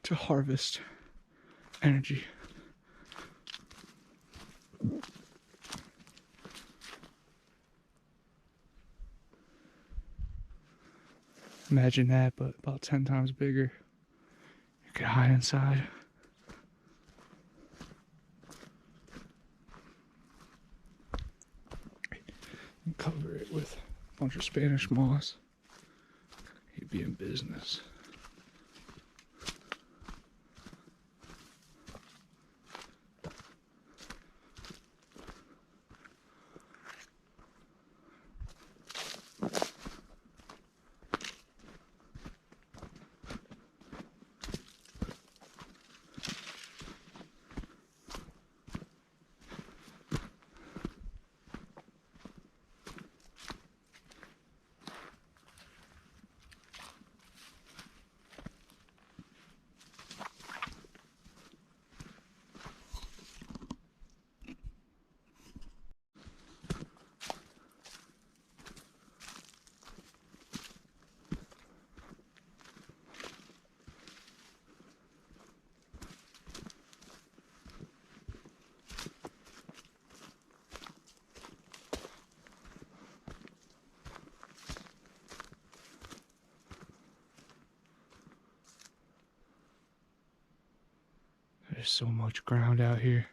to harvest energy. Imagine that, but about 10 times bigger. You could hide inside. And cover it with a bunch of Spanish moss. You'd be in business. There's so much ground out here.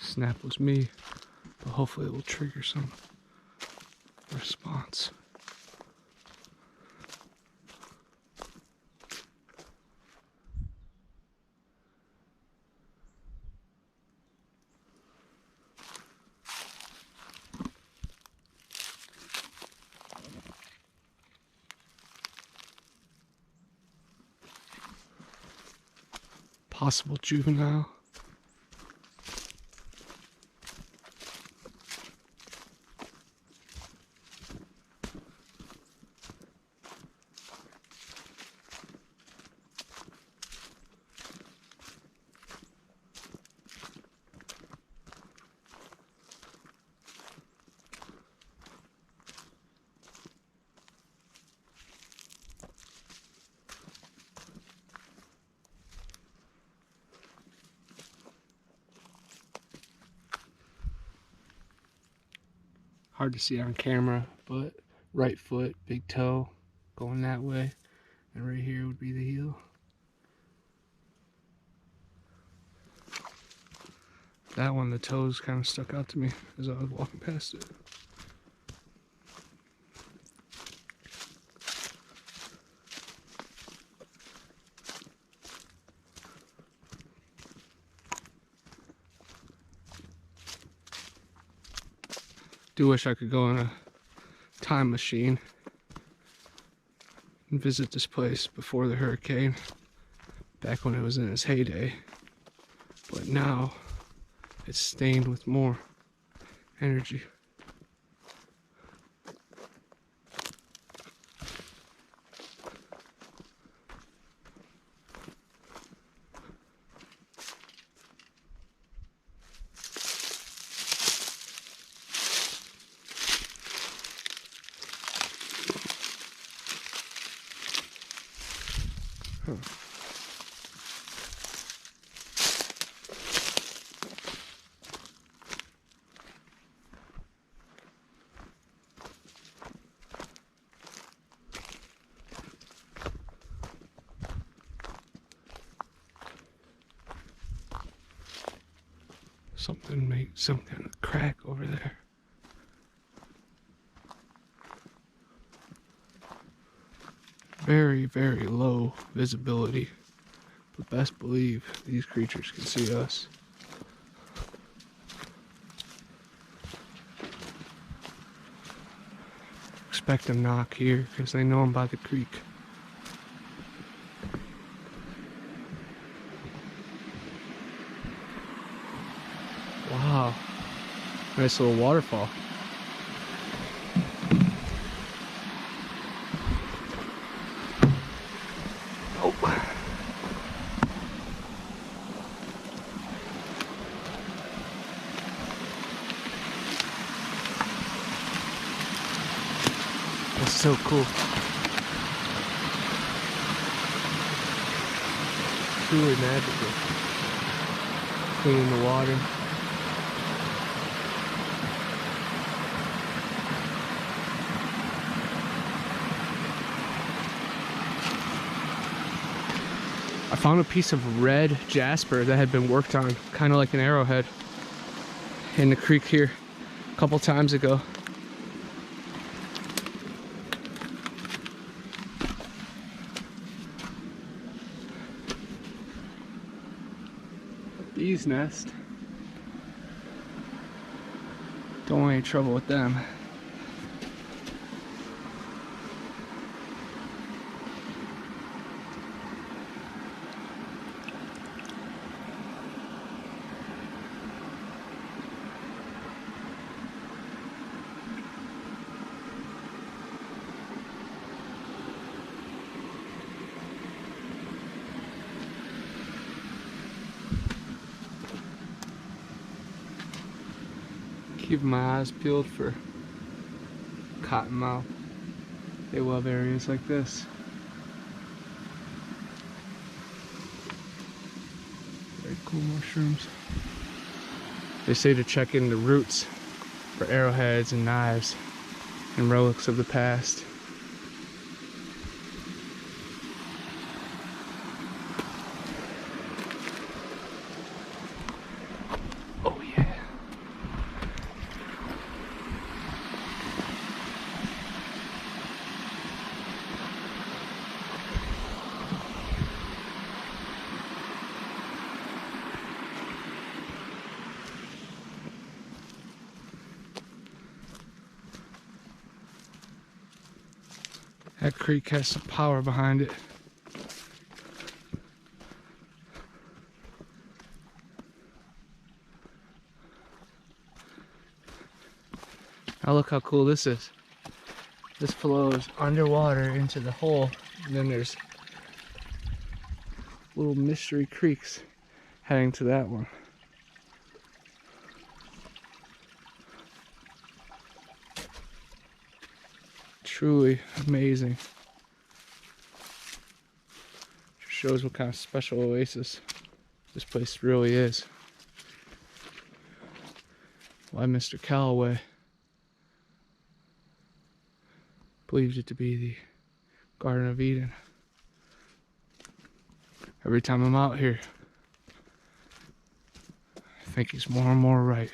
Snap was me So hopefully it will trigger some response. Possible juvenile. Hard to see on camera, but right foot, big toe, going that way. And right here would be the heel. That one, the toes kind of stuck out to me as I was walking past it. Do wish I could go in a time machine and visit this place before the hurricane, back when it was in its heyday. But now it's stained with more energy. Huh. Something made some kind of crack over there. Very, very low visibility, but best believe these creatures can see us. Expect a knock here because they know I'm by the creek. Wow, nice little waterfall. That's so cool. Truly magical. Cleaning the water. I found a piece of red jasper that had been worked on, kind of like an arrowhead, in the creek here a couple times ago. Bees nest. Don't want any trouble with them. Keep my eyes peeled for cottonmouth. They love areas like this. Very cool mushrooms. They say to check in the roots for arrowheads and knives and relics of the past. That creek has some power behind it. Now look how cool this is. This flows underwater into the hole, and then there's little mystery creeks heading to that one. Truly amazing. Just shows what kind of special oasis this place really is. Why Mr. Calloway believed it to be the Garden of Eden. Every time I'm out here, I think he's more and more right.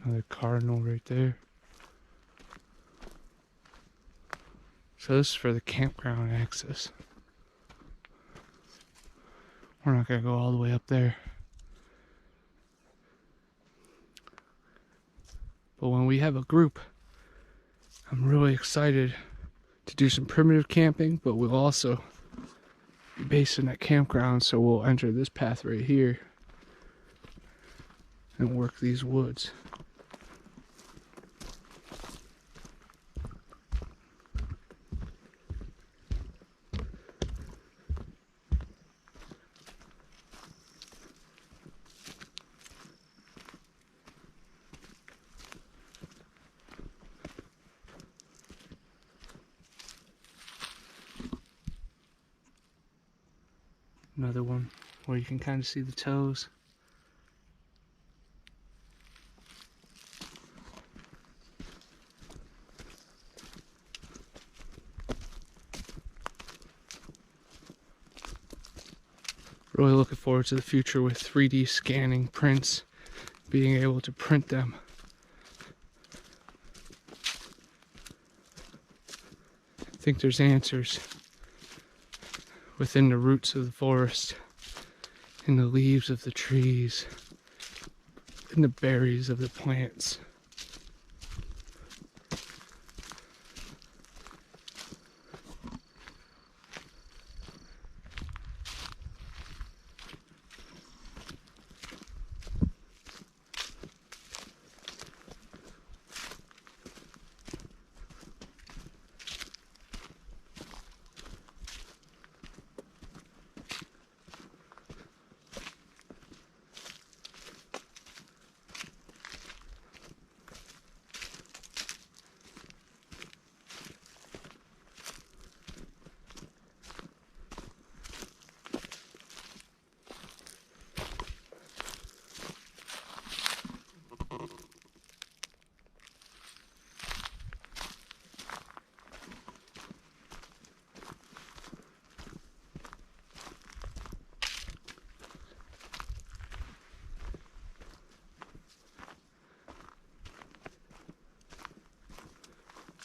Another cardinal right there. So this is for the campground access. We're not gonna go all the way up there. But when we have a group, I'm really excited to do some primitive camping, but we'll also be based in that campground, so we'll enter this path right here and work these woods. Another one where you can kind of see the toes. Really looking forward to the future with 3D scanning prints, being able to print them. I think there's answers within the roots of the forest, in the leaves of the trees, in the berries of the plants.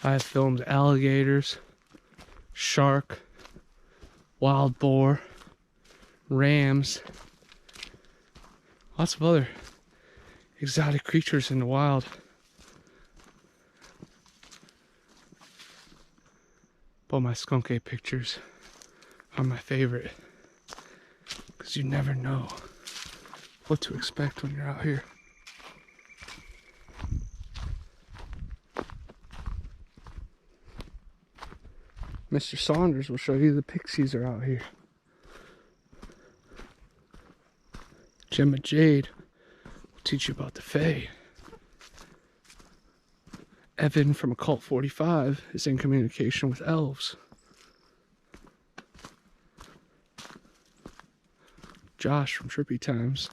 I have filmed alligators, shark, wild boar, rams, lots of other exotic creatures in the wild. But my skunk ape pictures are my favorite, because you never know what to expect when you're out here. Mr. Saunders will show you the pixies are out here. Gemma Jade will teach you about the Fae. Evan from Occult 45 is in communication with elves. Josh from Trippy Times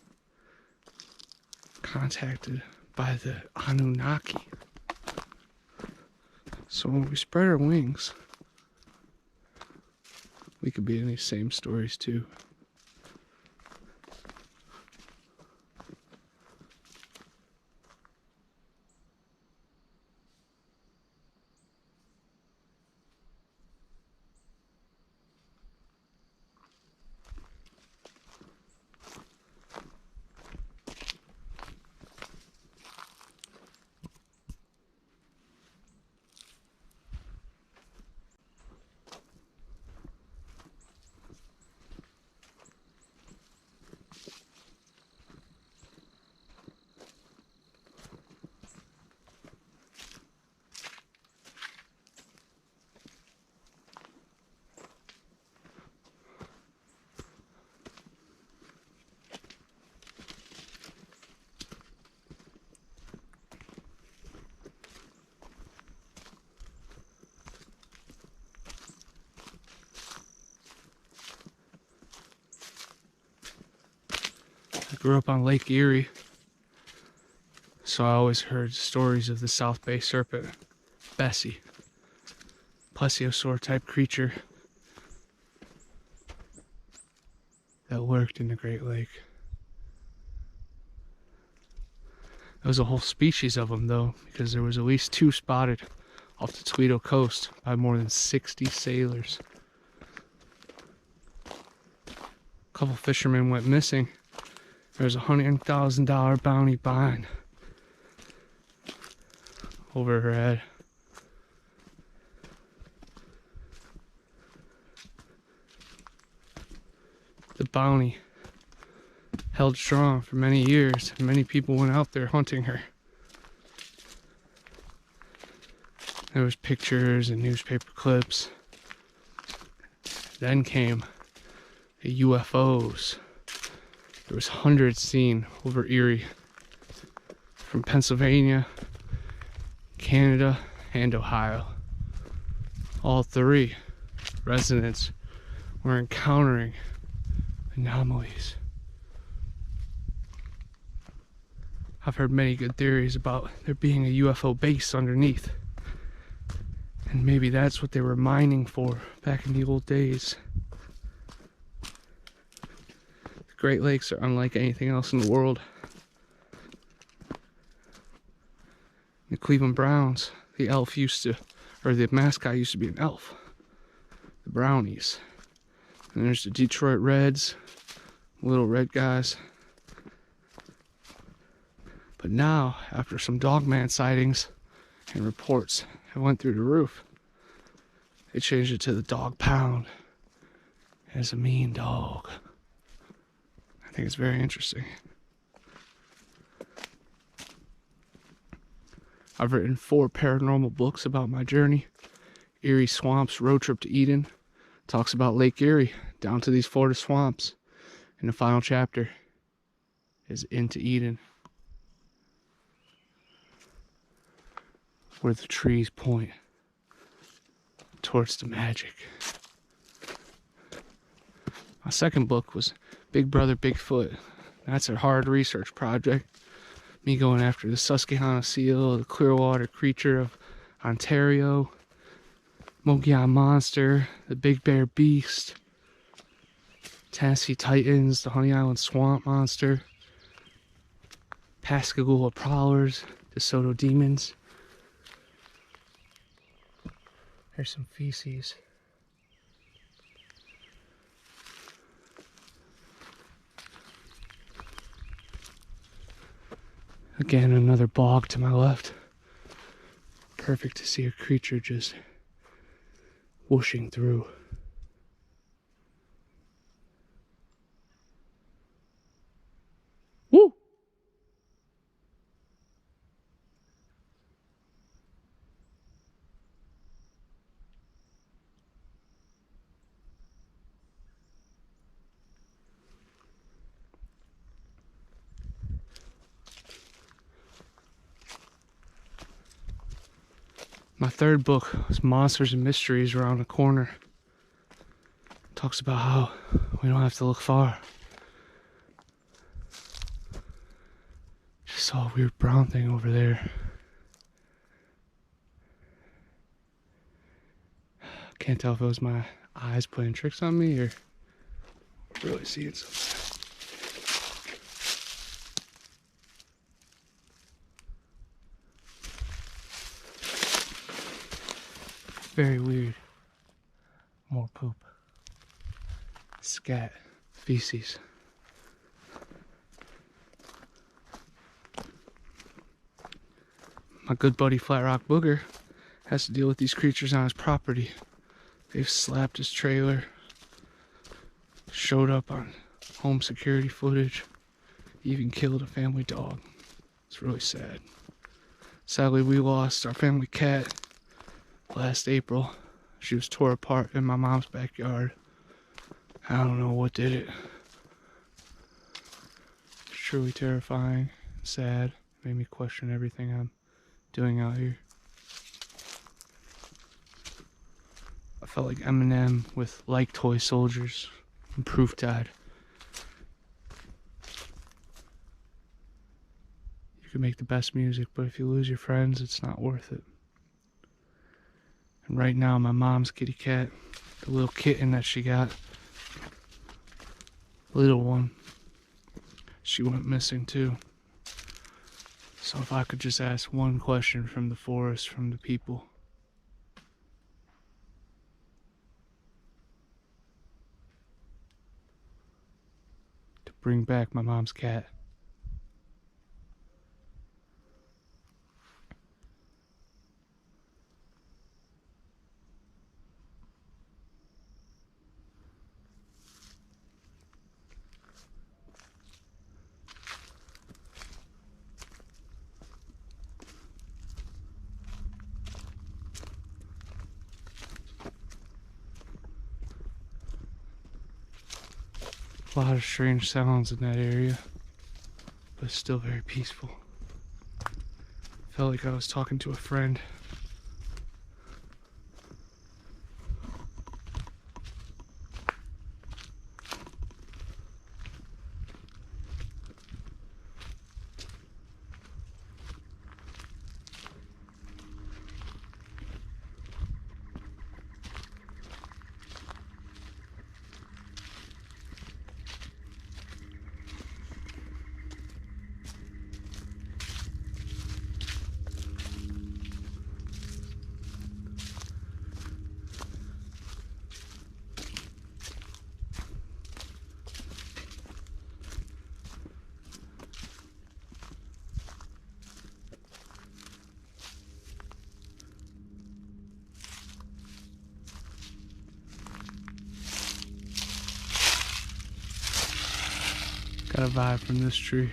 contacted by the Anunnaki. So when we spread our wings, we could be in these same stories too. grew up on Lake Erie, so I always heard stories of the South Bay serpent, Bessie, plesiosaur type creature that lurked in the Great Lake. There was a whole species of them though, because there was at least 2 spotted off the Toledo coast by more than 60 sailors. A couple fishermen went missing. There was a $100,000 bounty bond over her head. The bounty held strong for many years, and many people went out there hunting her. There was pictures and newspaper clips. Then came the UFOs. There was hundreds seen over Erie from Pennsylvania, Canada, and Ohio. All 3 residents were encountering anomalies. I've heard many good theories about there being a UFO base underneath. And maybe that's what they were mining for back in the old days. The Great Lakes are unlike anything else in the world. The Cleveland Browns, the mascot used to be an elf. The Brownies. And there's the Detroit Reds, little red guys. But now, after some dogman sightings and reports have went through the roof, they changed it to the dog pound as a mean dog. I think it's very interesting. I've written 4 paranormal books about my journey. Erie Swamps, Road Trip to Eden. Talks about Lake Erie down to these Florida swamps. And the final chapter is Into Eden, where the trees point towards the magic. My second book was Big Brother Bigfoot. That's a hard research project. Me going after the Susquehanna seal, the Clearwater creature of Ontario, Mogollon Monster, the Big Bear Beast, Tennessee Titans, the Honey Island Swamp Monster, Pascagoula Prowlers, DeSoto Demons. There's some feces. Again, another bog to my left. Perfect to see a creature just whooshing through. Woo! My third book was Monsters and Mysteries Around the Corner. Talks about how we don't have to look far. Just saw a weird brown thing over there. Can't tell if it was my eyes playing tricks on me or really seeing something. Very weird. More poop. Scat. Feces. My good buddy Flat Rock Booger has to deal with these creatures on his property. They've slapped his trailer. Showed up on home security footage. Even killed a family dog. It's really sad. Sadly, we lost our family cat last April. She was tore apart in my mom's backyard. I don't know what did it. It's truly terrifying, sad. Made me question everything I'm doing out here. I felt like Eminem with Like Toy Soldiers and Proof Tide. You can make the best music, but if you lose your friends, it's not worth it. And right now, my mom's kitty cat, the little kitten that she got, little one, she went missing too. So if I could just ask one question from the forest, from the people. To bring back my mom's cat. A lot of strange sounds in that area, but it's still very peaceful. Felt like I was talking to a friend. Got a vibe from this tree.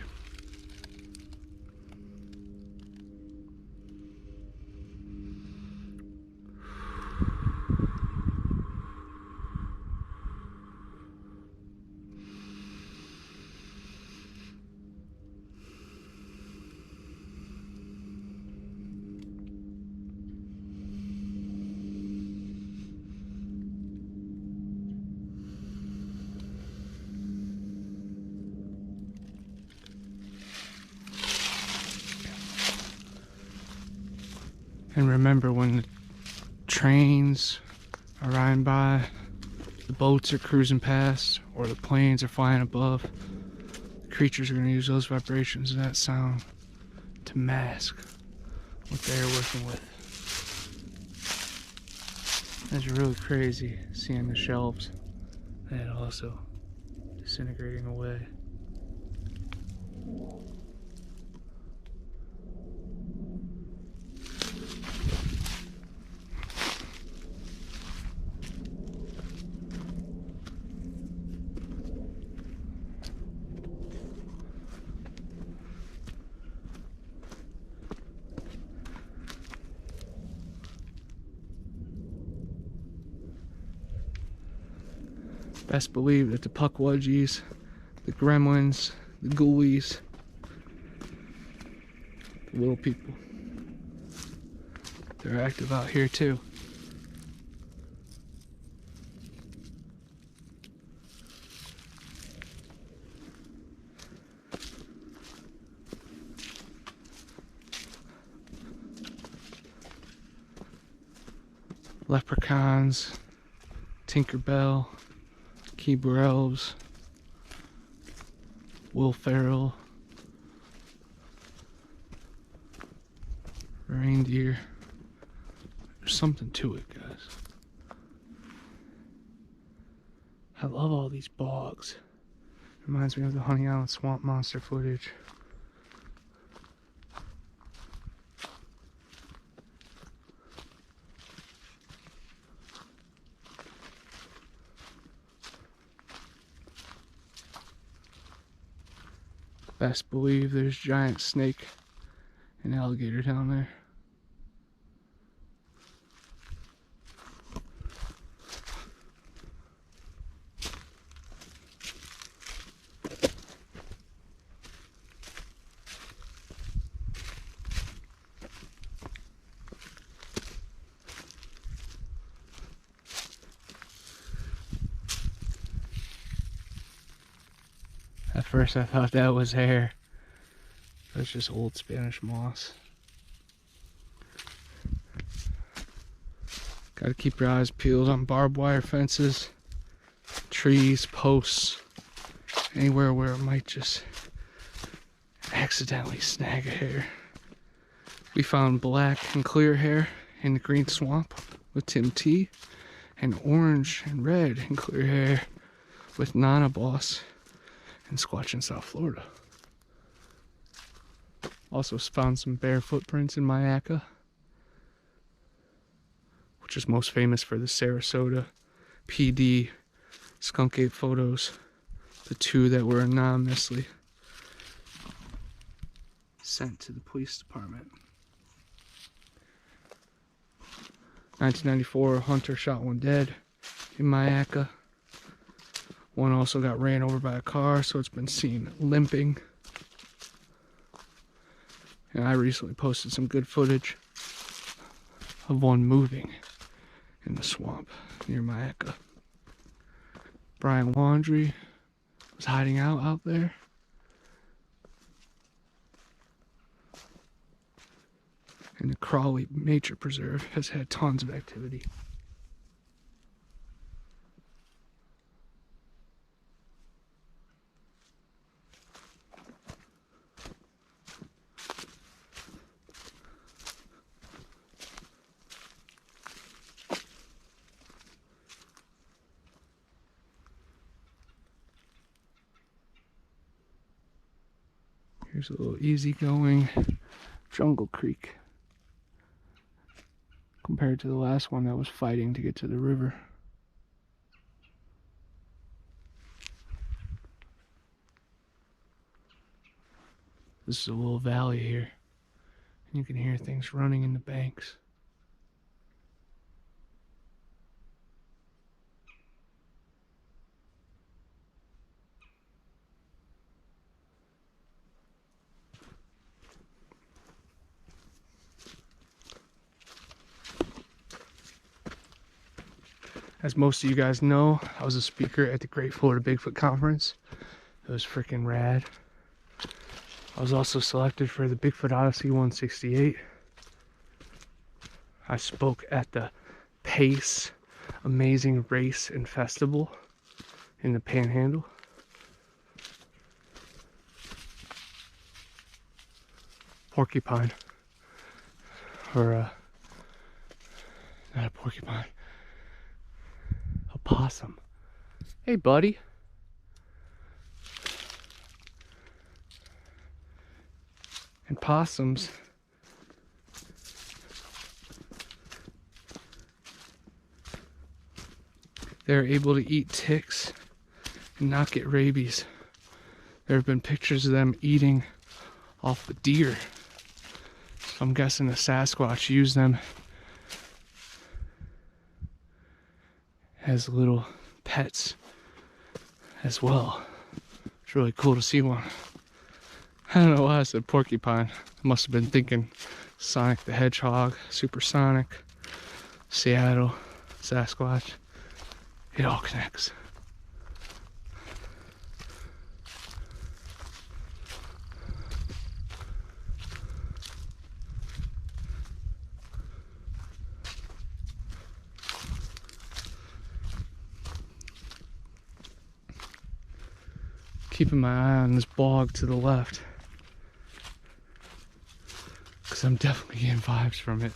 And remember, when the trains are riding by, the boats are cruising past, or the planes are flying above, the creatures are going to use those vibrations and that sound to mask what they're working with. It's really crazy seeing the shelves and also disintegrating away. Best believe that the puckwudgies, the gremlins, the ghoulies, the little people, they're active out here too. Leprechauns, Tinkerbell, Keebler elves, Will Ferrell, reindeer. There's something to it, guys. I love all these bogs. Reminds me of the Honey Island Swamp Monster footage. Best believe there's giant snake and alligator down there. At first I thought that was hair, That's just old Spanish moss. Gotta keep your eyes peeled on barbed wire fences, trees, posts, anywhere where it might just accidentally snag a hair. We found black and clear hair in the green swamp with Tim T, and orange and red and clear hair with Nana Boss in Squatch in South Florida. Also found some bear footprints in Mayaca, which is most famous for the Sarasota PD Skunk Ape photos, the two that were anonymously sent to the police department. 1994, a hunter shot one dead in Mayaca. One also got ran over by a car, so it's been seen limping. And I recently posted some good footage of one moving in the swamp near Mayaca. Brian Laundrie was hiding out there. And the Crawley Nature Preserve has had tons of activity. Here's a little easygoing Jungle Creek compared to the last one that was fighting to get to the river. This is a little valley here, and you can hear things running in the banks. As most of you guys know, I was a speaker at the Great Florida Bigfoot Conference. It was freaking rad. I was also selected for the Bigfoot Odyssey 168. I spoke at the PACE Amazing Race and Festival in the Panhandle. Porcupine. Or, not a porcupine. Possum. Hey, buddy. And possums they're able to eat ticks and not get rabies. There have been pictures of them eating off the deer. So I'm guessing the Sasquatch used them as little pets as well. It's really cool to see one. I don't know why I said porcupine. I must have been thinking Sonic the Hedgehog, Supersonic, Seattle, Sasquatch. It all connects. Keeping my eye on this bog to the left, because I'm definitely getting vibes from it.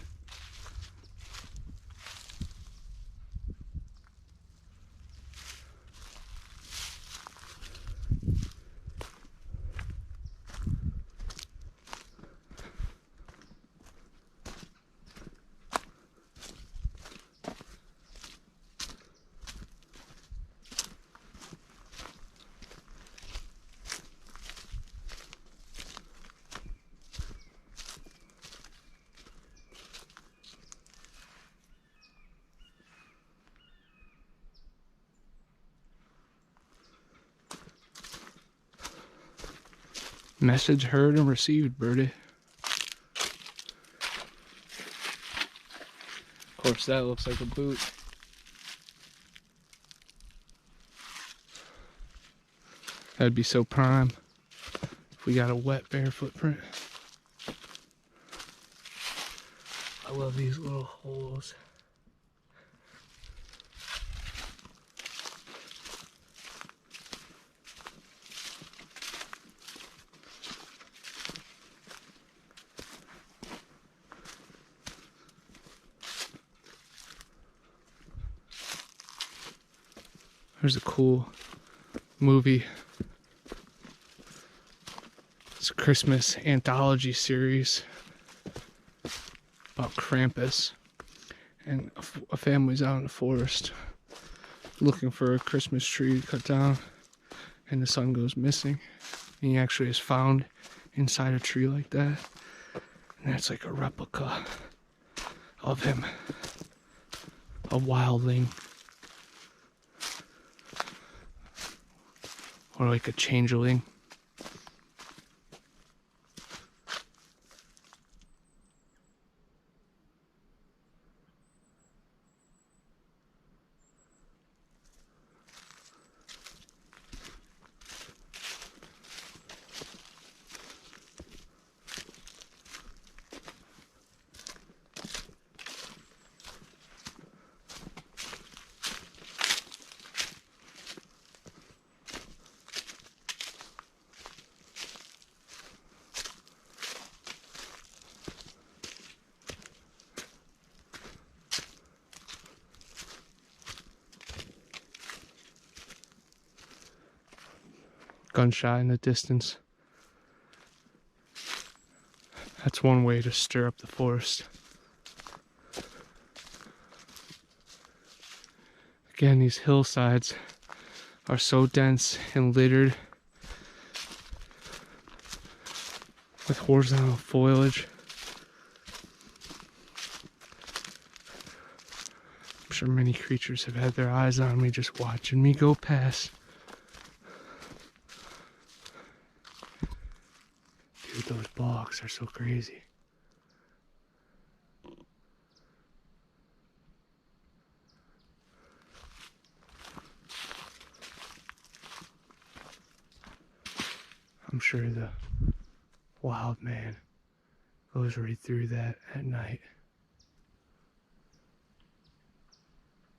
Message heard and received, birdie. Of course, that looks like a boot. That'd be so prime We got a wet bear footprint. I love these little holes. There's a cool movie. It's a Christmas anthology series about Krampus. And a family's out in the forest looking for a Christmas tree to cut down. And the son goes missing. And he actually is found inside a tree like that. And that's like a replica of him. A wildling. Or like a changeling. Gunshot in the distance. That's one way to stir up the forest. Again, these hillsides are so dense and littered with horizontal foliage. I'm sure many creatures have had their eyes on me just watching me go past. Dude, those blocks are so crazy. I'm sure the wild man goes right through that at night.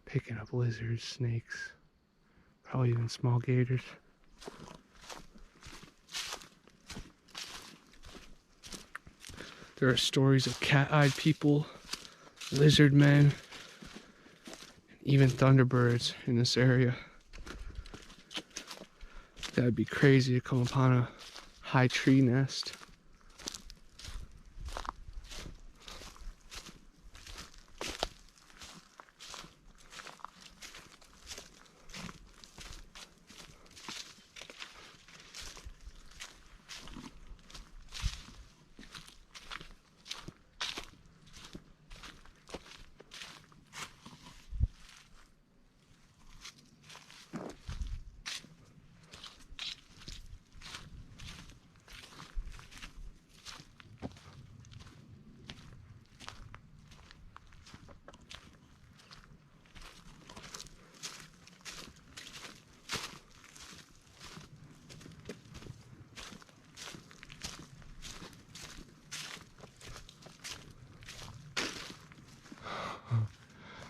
Picking up lizards, snakes, probably even small gators. There are stories of cat-eyed people, lizard men, even thunderbirds in this area. That'd be crazy to come upon a high tree nest.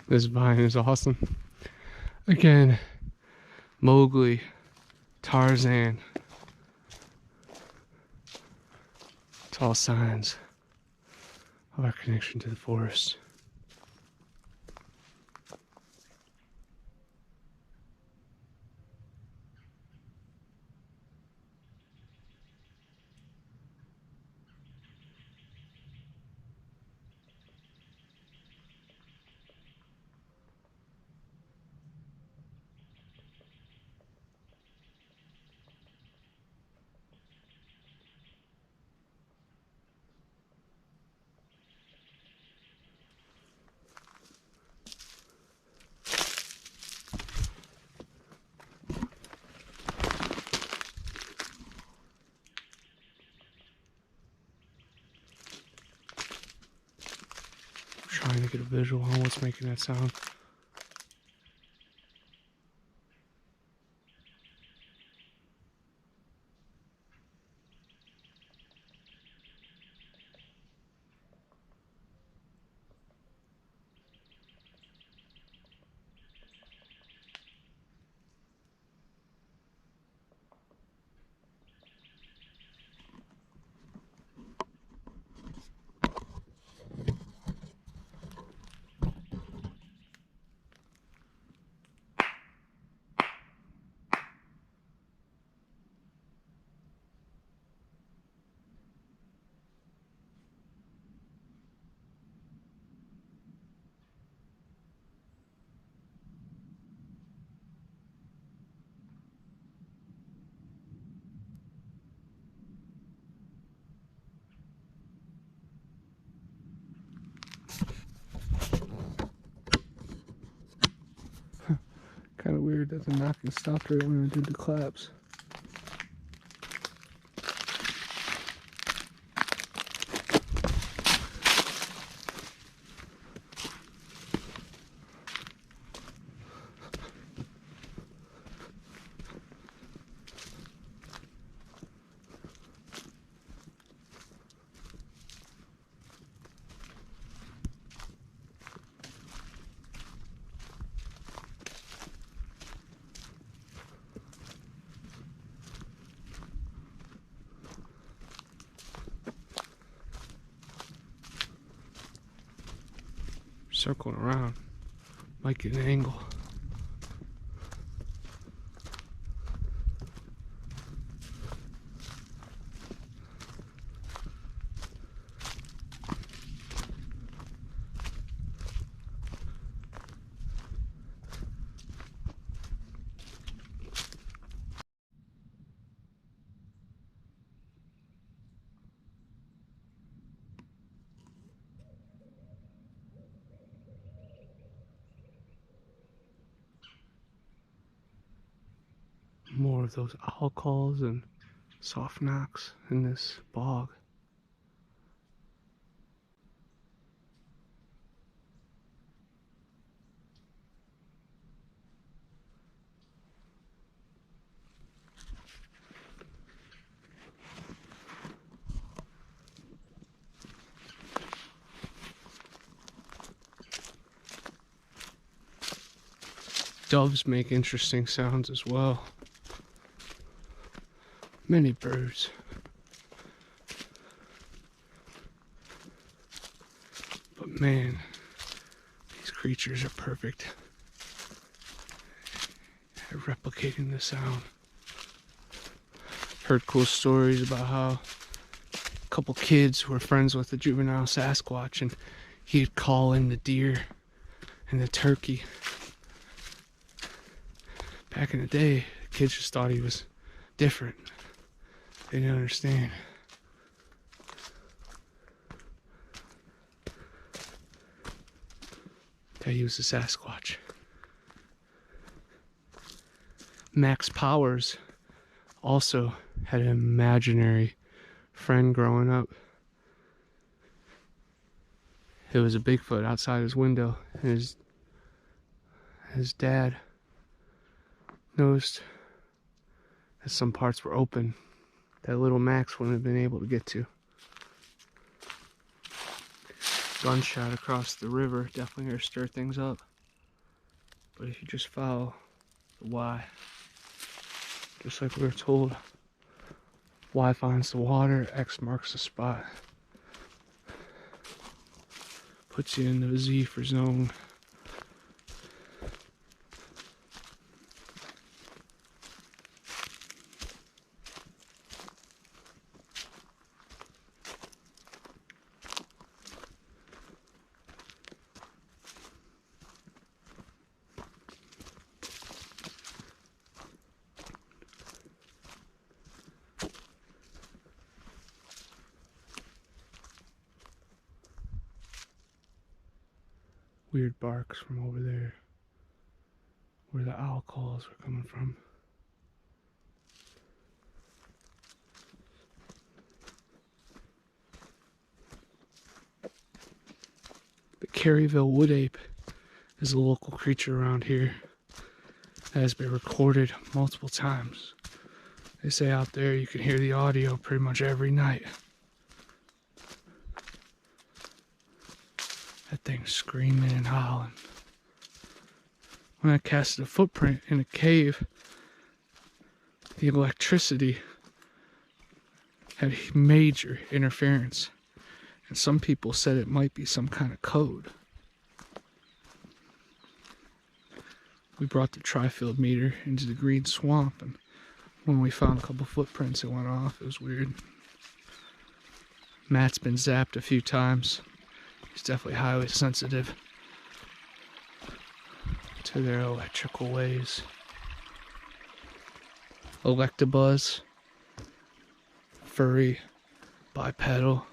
This vine is awesome. Again, Mowgli, Tarzan. It's all signs of our connection to the forest. Trying to get a visual on what's making that sound. Kind of weird that the knocking stopped right when I did the claps. Circling around, might get an angle. More of those owl calls and soft knocks in this bog. Doves make interesting sounds as well. Many birds. But man, these creatures are perfect at replicating the sound. Heard cool stories about how a couple kids were friends with the juvenile Sasquatch, and he'd call in the deer and the turkey. Back in the day, kids just thought he was different. They didn't understand. That he was a Sasquatch. Max Powers also had an imaginary friend growing up. It was a Bigfoot outside his window, and his dad noticed that some parts were open that little Max wouldn't have been able to get to. Gunshot across the river, definitely gonna stir things up. But if you just follow the Y, just like we were told, Y finds the water, X marks the spot. Puts you in the Z for zone. Weird barks from over there, where the owl calls were coming from. The Caryville wood ape is a local creature around here that has been recorded multiple times. They say out there you can hear the audio pretty much every night. That thing's screaming and howling. When I casted a footprint in a cave, the electricity had major interference. And some people said it might be some kind of code. We brought the tri-field meter into the green swamp, and when we found a couple footprints, it went off. It was weird. Matt's been zapped a few times. He's definitely highly sensitive to their electrical waves. Electabuzz, furry, bipedal,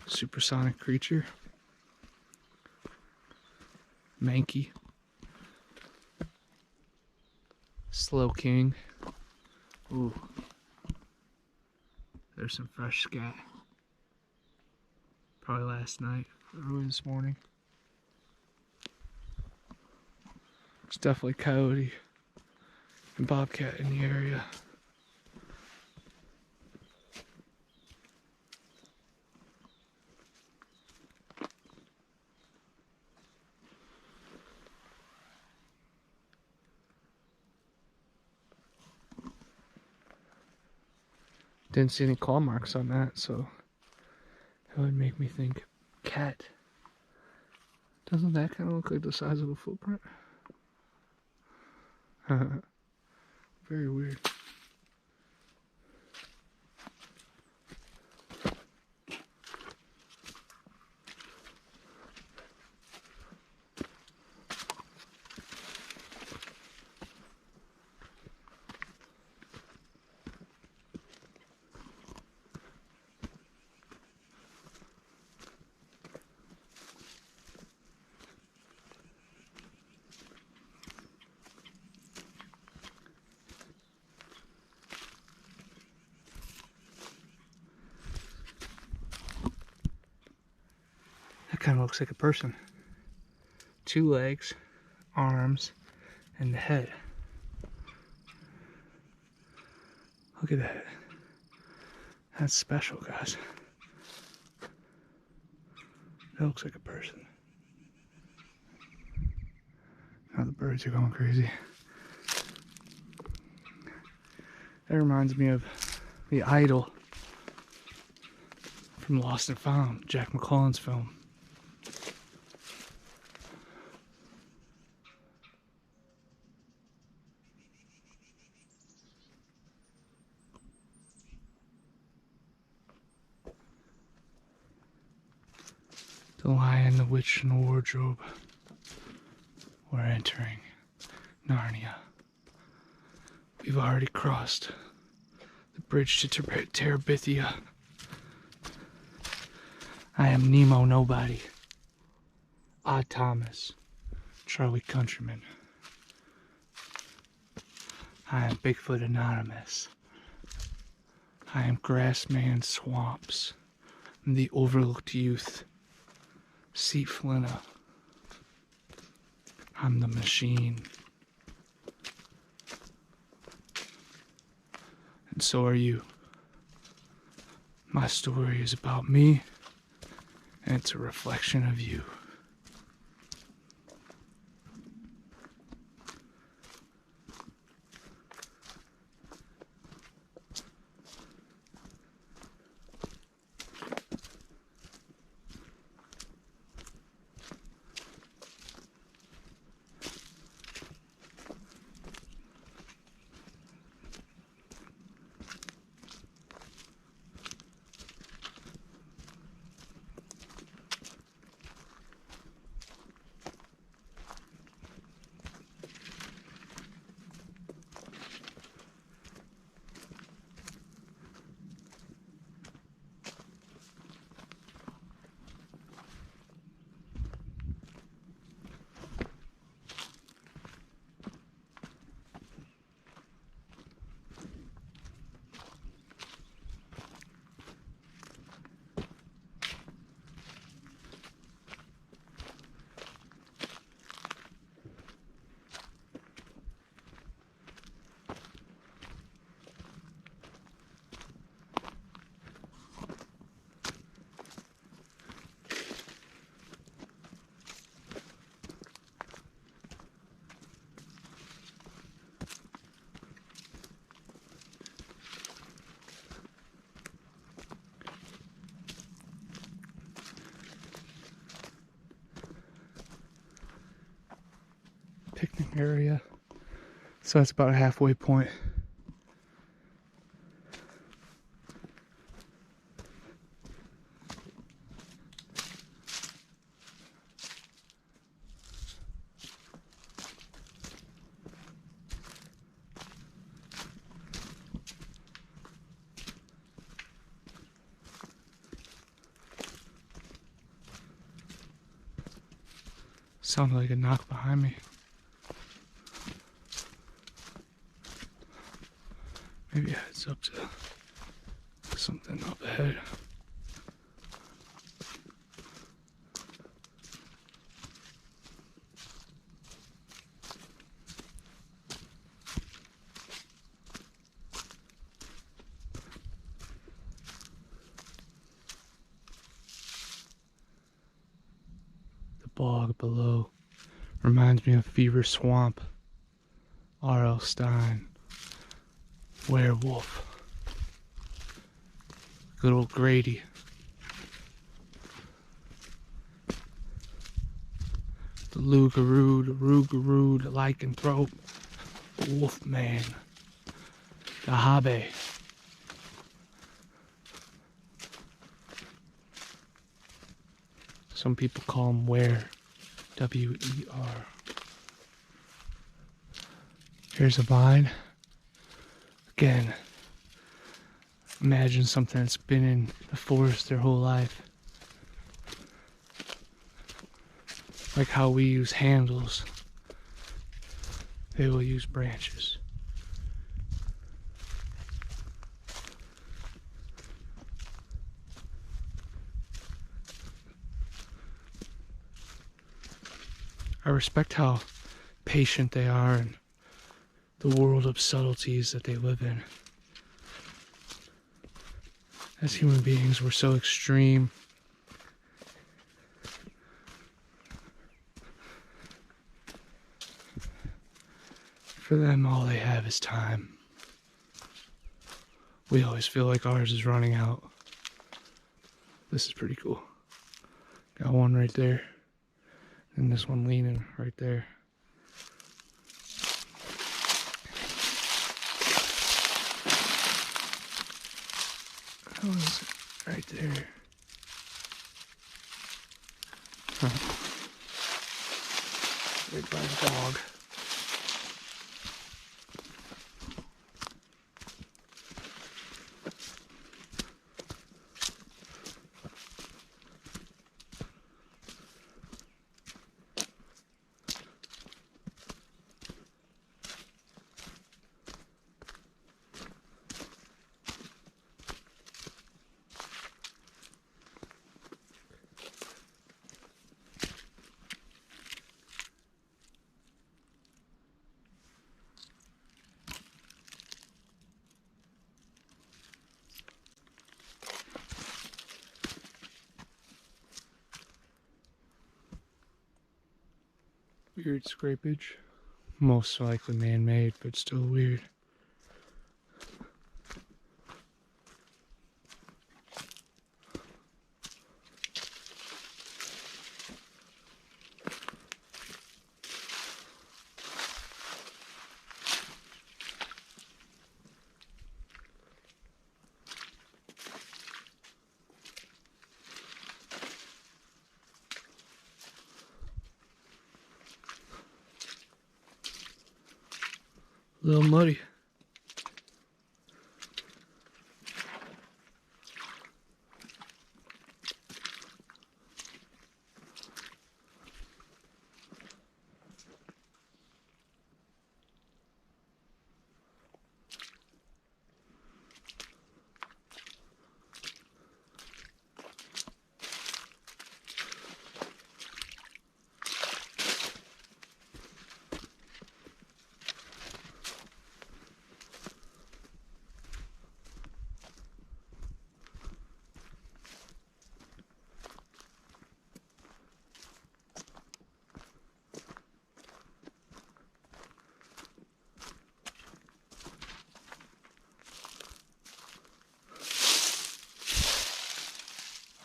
supersonic creature. Mankey. Slow King. Ooh. There's some fresh scat. Probably last night, early this morning. There's definitely coyote and bobcat in the area. Didn't see any claw marks on that, so that would make me think cat. Doesn't that kind of look like the size of a footprint? Very weird. Kind of looks like a person. 2 legs, arms, and the head. Look at that. That's special, guys. That looks like a person. Now the birds are going crazy. That reminds me of The Idol from Lost and Found, Jack McClellan's film. The Lion, the Witch, and the Wardrobe. We're entering Narnia. We've already crossed the bridge to Terabithia. I am Nemo Nobody. Odd Thomas. Charlie Countryman. I am Bigfoot Anonymous. I am Grassman Swamps. I'm the Overlooked Youth. Seat Flinna. I'm the Machine. And so are you. My story is about me, and it's a reflection of you. Picnic area. So that's about a halfway point. Sounded like a knock behind me. Maybe it heads up to something up ahead. The bog below reminds me of Fever Swamp, R.L. Stein, Werewolf, good old Grady. The Lugaroo, the Rougaroo, the Lycanthrope, the Wolfman, the Habe. Some people call him Were, W-E-R. Here's a vine. Again, imagine something that's been in the forest their whole life. Like how we use handles, they will use branches. I respect how patient they are and the world of subtleties that they live in. As human beings, we're so extreme. For them, all they have is time. We always feel like ours is running out. This is pretty cool. Got one right there. And this one leaning right there. How is it? Right there. Huh. Right by the dog. Weird scrapage. Most likely man-made, but still weird. A little muddy.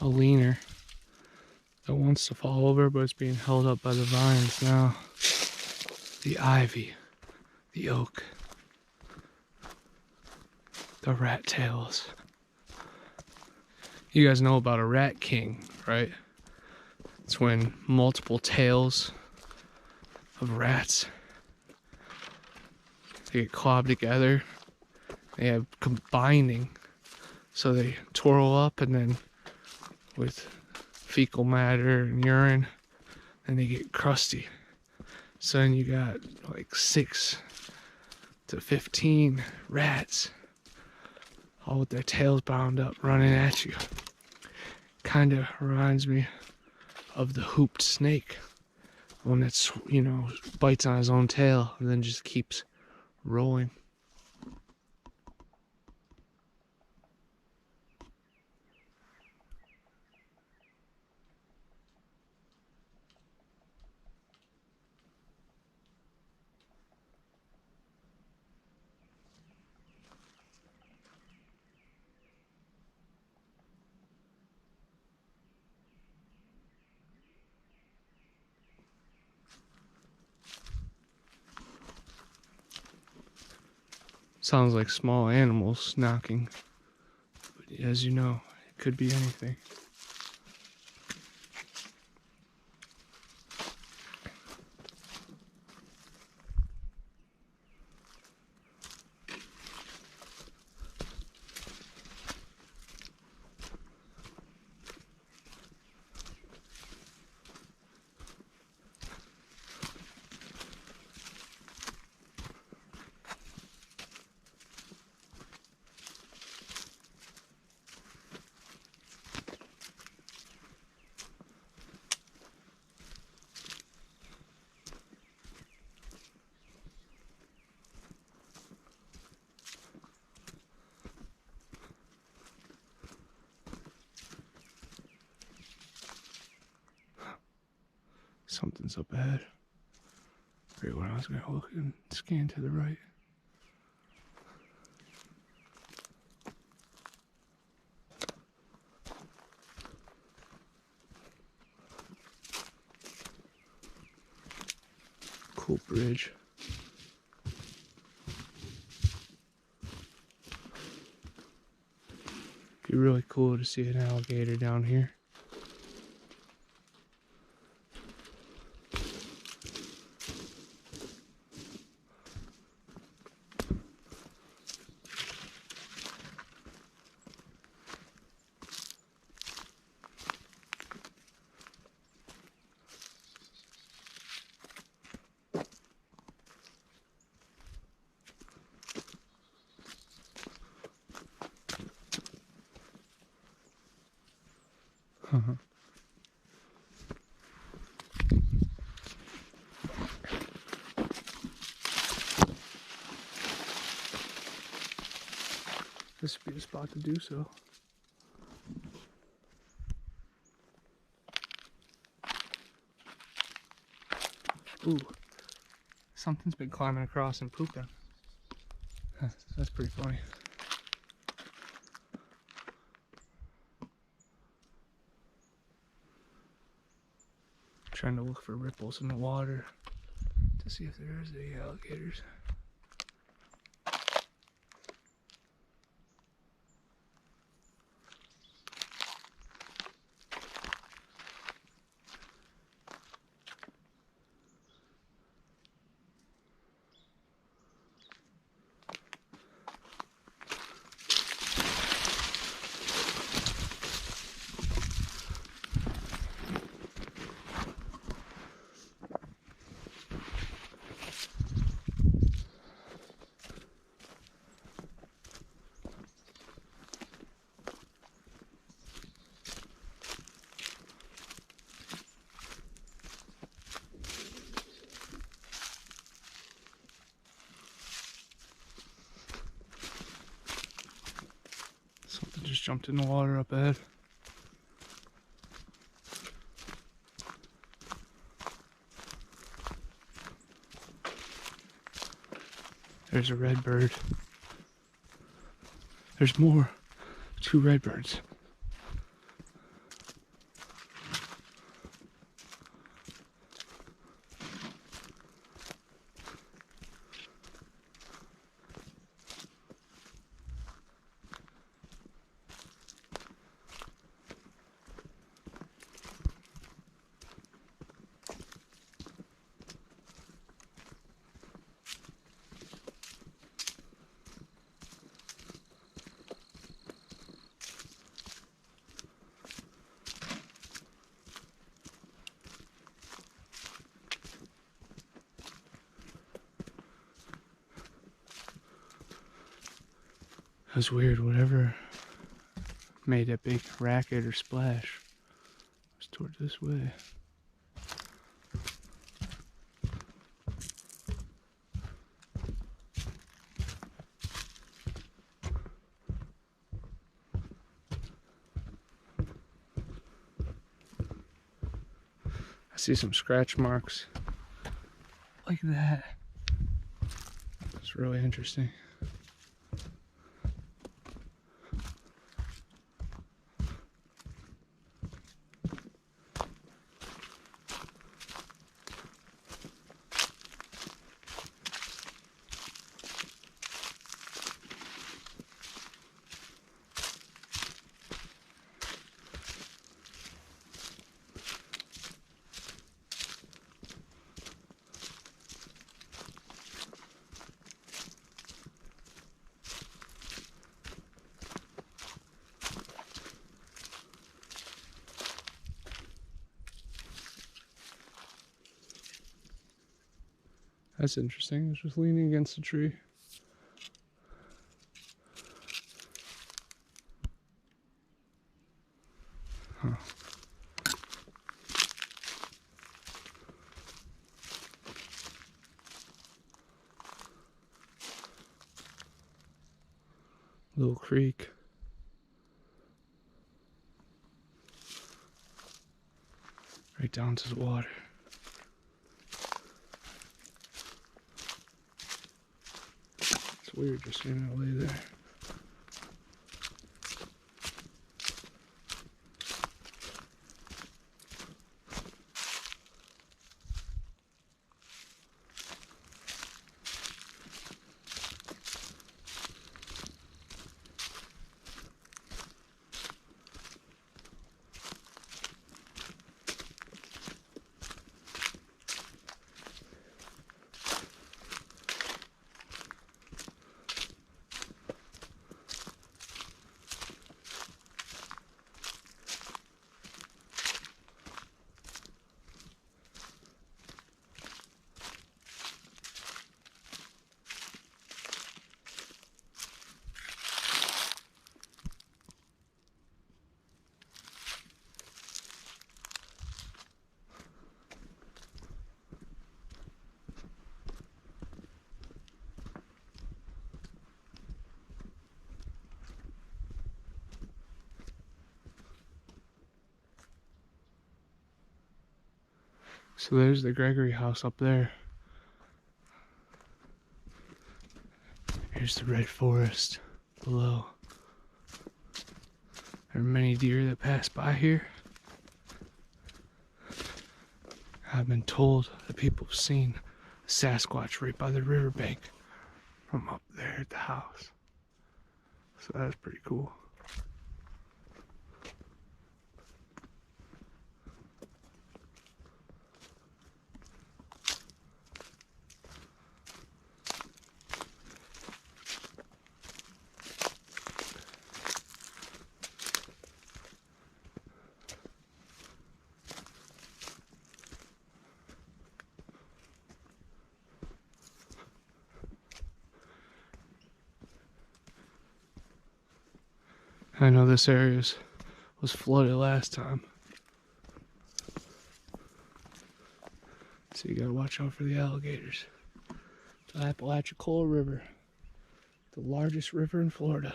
A leaner that wants to fall over, but it's being held up by the vines now. The ivy, the oak, the rat tails. You guys know about a rat king, right? It's when multiple tails of rats, they get clobbed together. They have combining, so they twirl up, and then with fecal matter and urine, and they get crusty. So then you got like 6 to 15 rats all with their tails bound up, running at you. Kind of reminds me of the hooped snake. One that's, bites on his own tail and then just keeps rolling. Sounds like small animals knocking, but as you know, it could be anything. Something's up ahead. Right when I was going to look and scan to the right. Cool bridge. Be really cool to see an alligator down here. This would be the spot to do so. Ooh, something's been climbing across and pooping. That's pretty funny. Trying to look for ripples in the water to see if there's any alligators. Something just jumped in the water up ahead. There's a red bird. There's more. 2 red birds. was weird. Whatever made that big racket or splash was toward this way. I see some scratch marks like that. It's really interesting. That's interesting. It's just leaning against a tree. Huh. Little creek. Right down to the water. It's weird just seeing it lay there. So there's the Gregory House up there. Here's the red forest below. There are many deer that pass by here. I've been told that people have seen a Sasquatch right by the riverbank from up there at the house. So that's pretty cool. I know this area was flooded last time. So you gotta watch out for the alligators. The Apalachicola River, the largest river in Florida.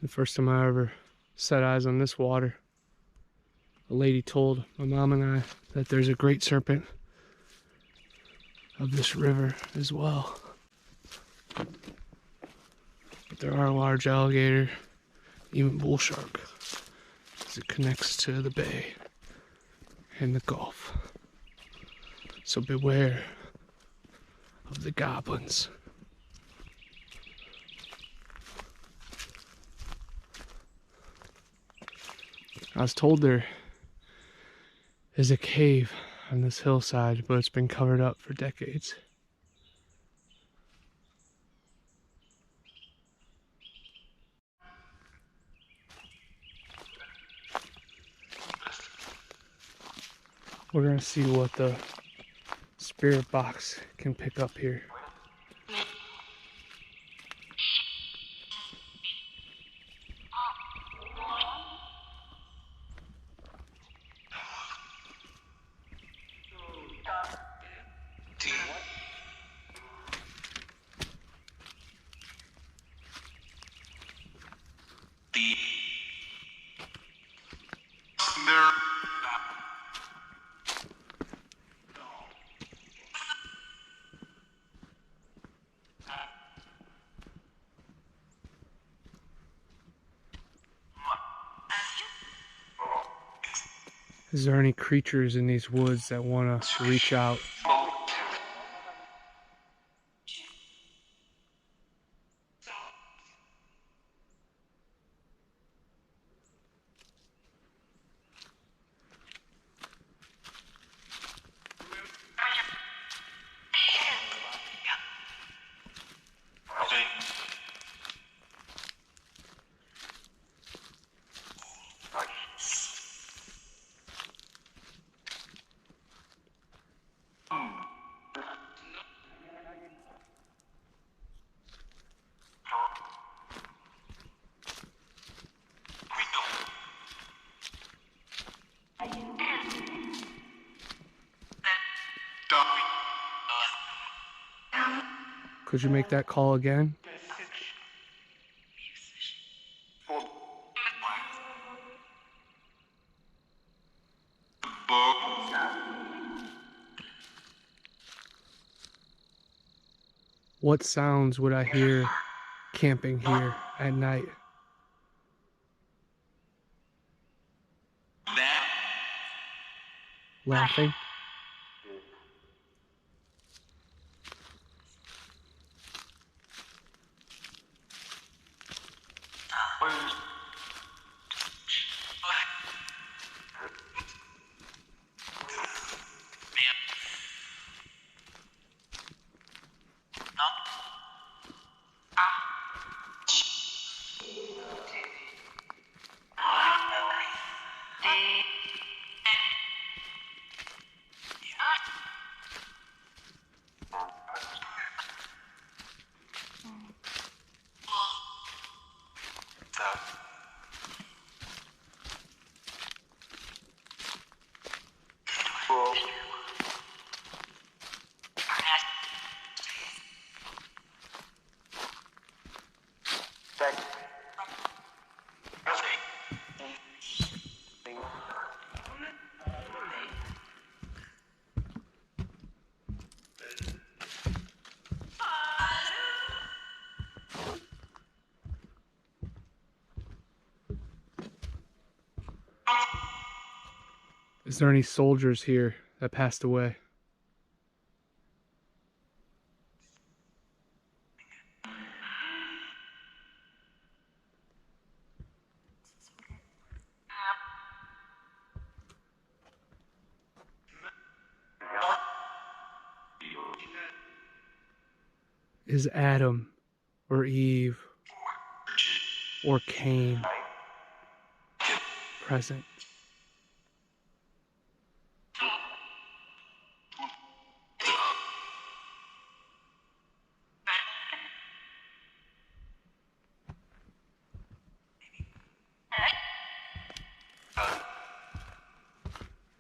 The first time I ever set eyes on this water, a lady told my mom and I that there's a great serpent of this river as well. But there are large alligator, even bull shark, as it connects to the bay and the Gulf. So beware of the goblins. I was told there is a cave on this hillside, but it's been covered up for decades. We're gonna see what the spirit box can pick up here. Is there any creatures in these woods that want to reach out? Could you make that call again? What sounds would I hear camping here at night? Laughing? Is there any soldiers here that passed away? Is Adam or Eve or Cain present?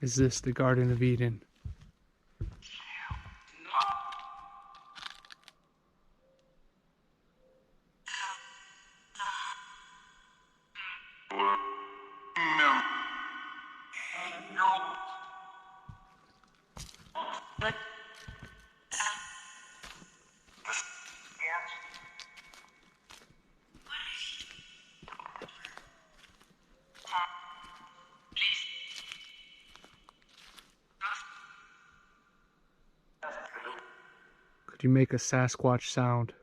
Is this the Garden of Eden? Could you make a Sasquatch sound?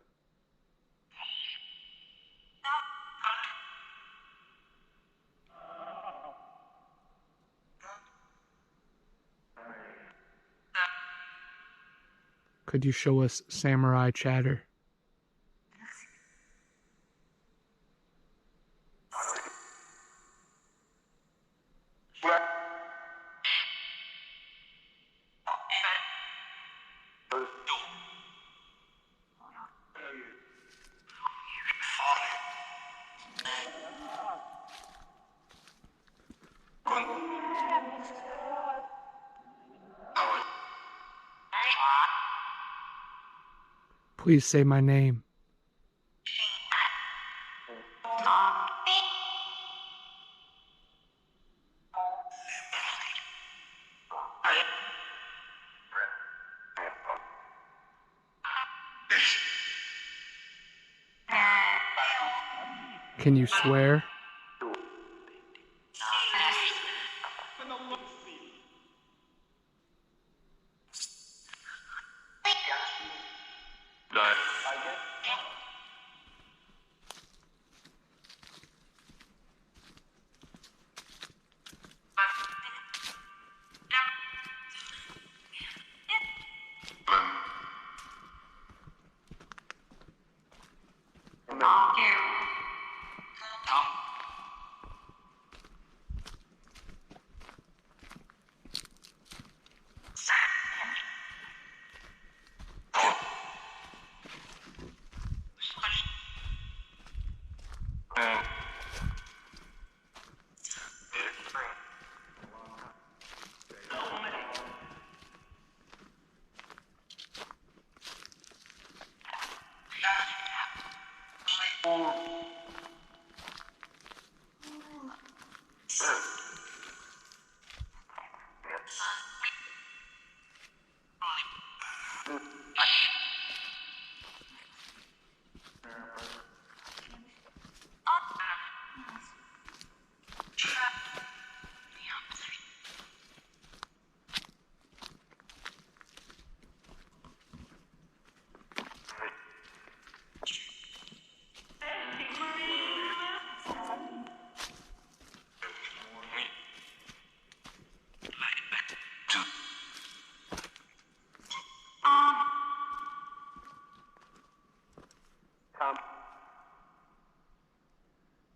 Could you show us samurai chatter? Please say my name. Can you swear?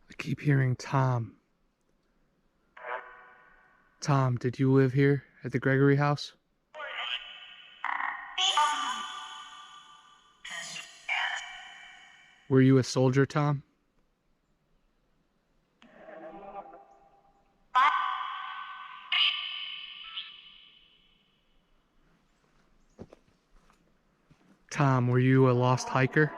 I keep hearing Tom. Tom, did you live here at the Gregory House? Were you a soldier, Tom? Tom, were you a lost hiker?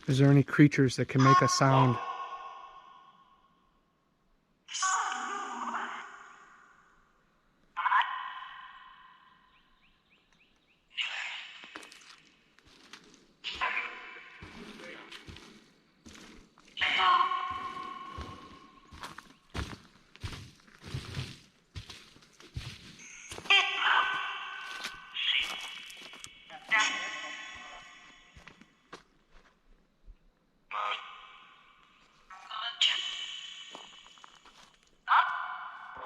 Is there any creatures that can make a sound?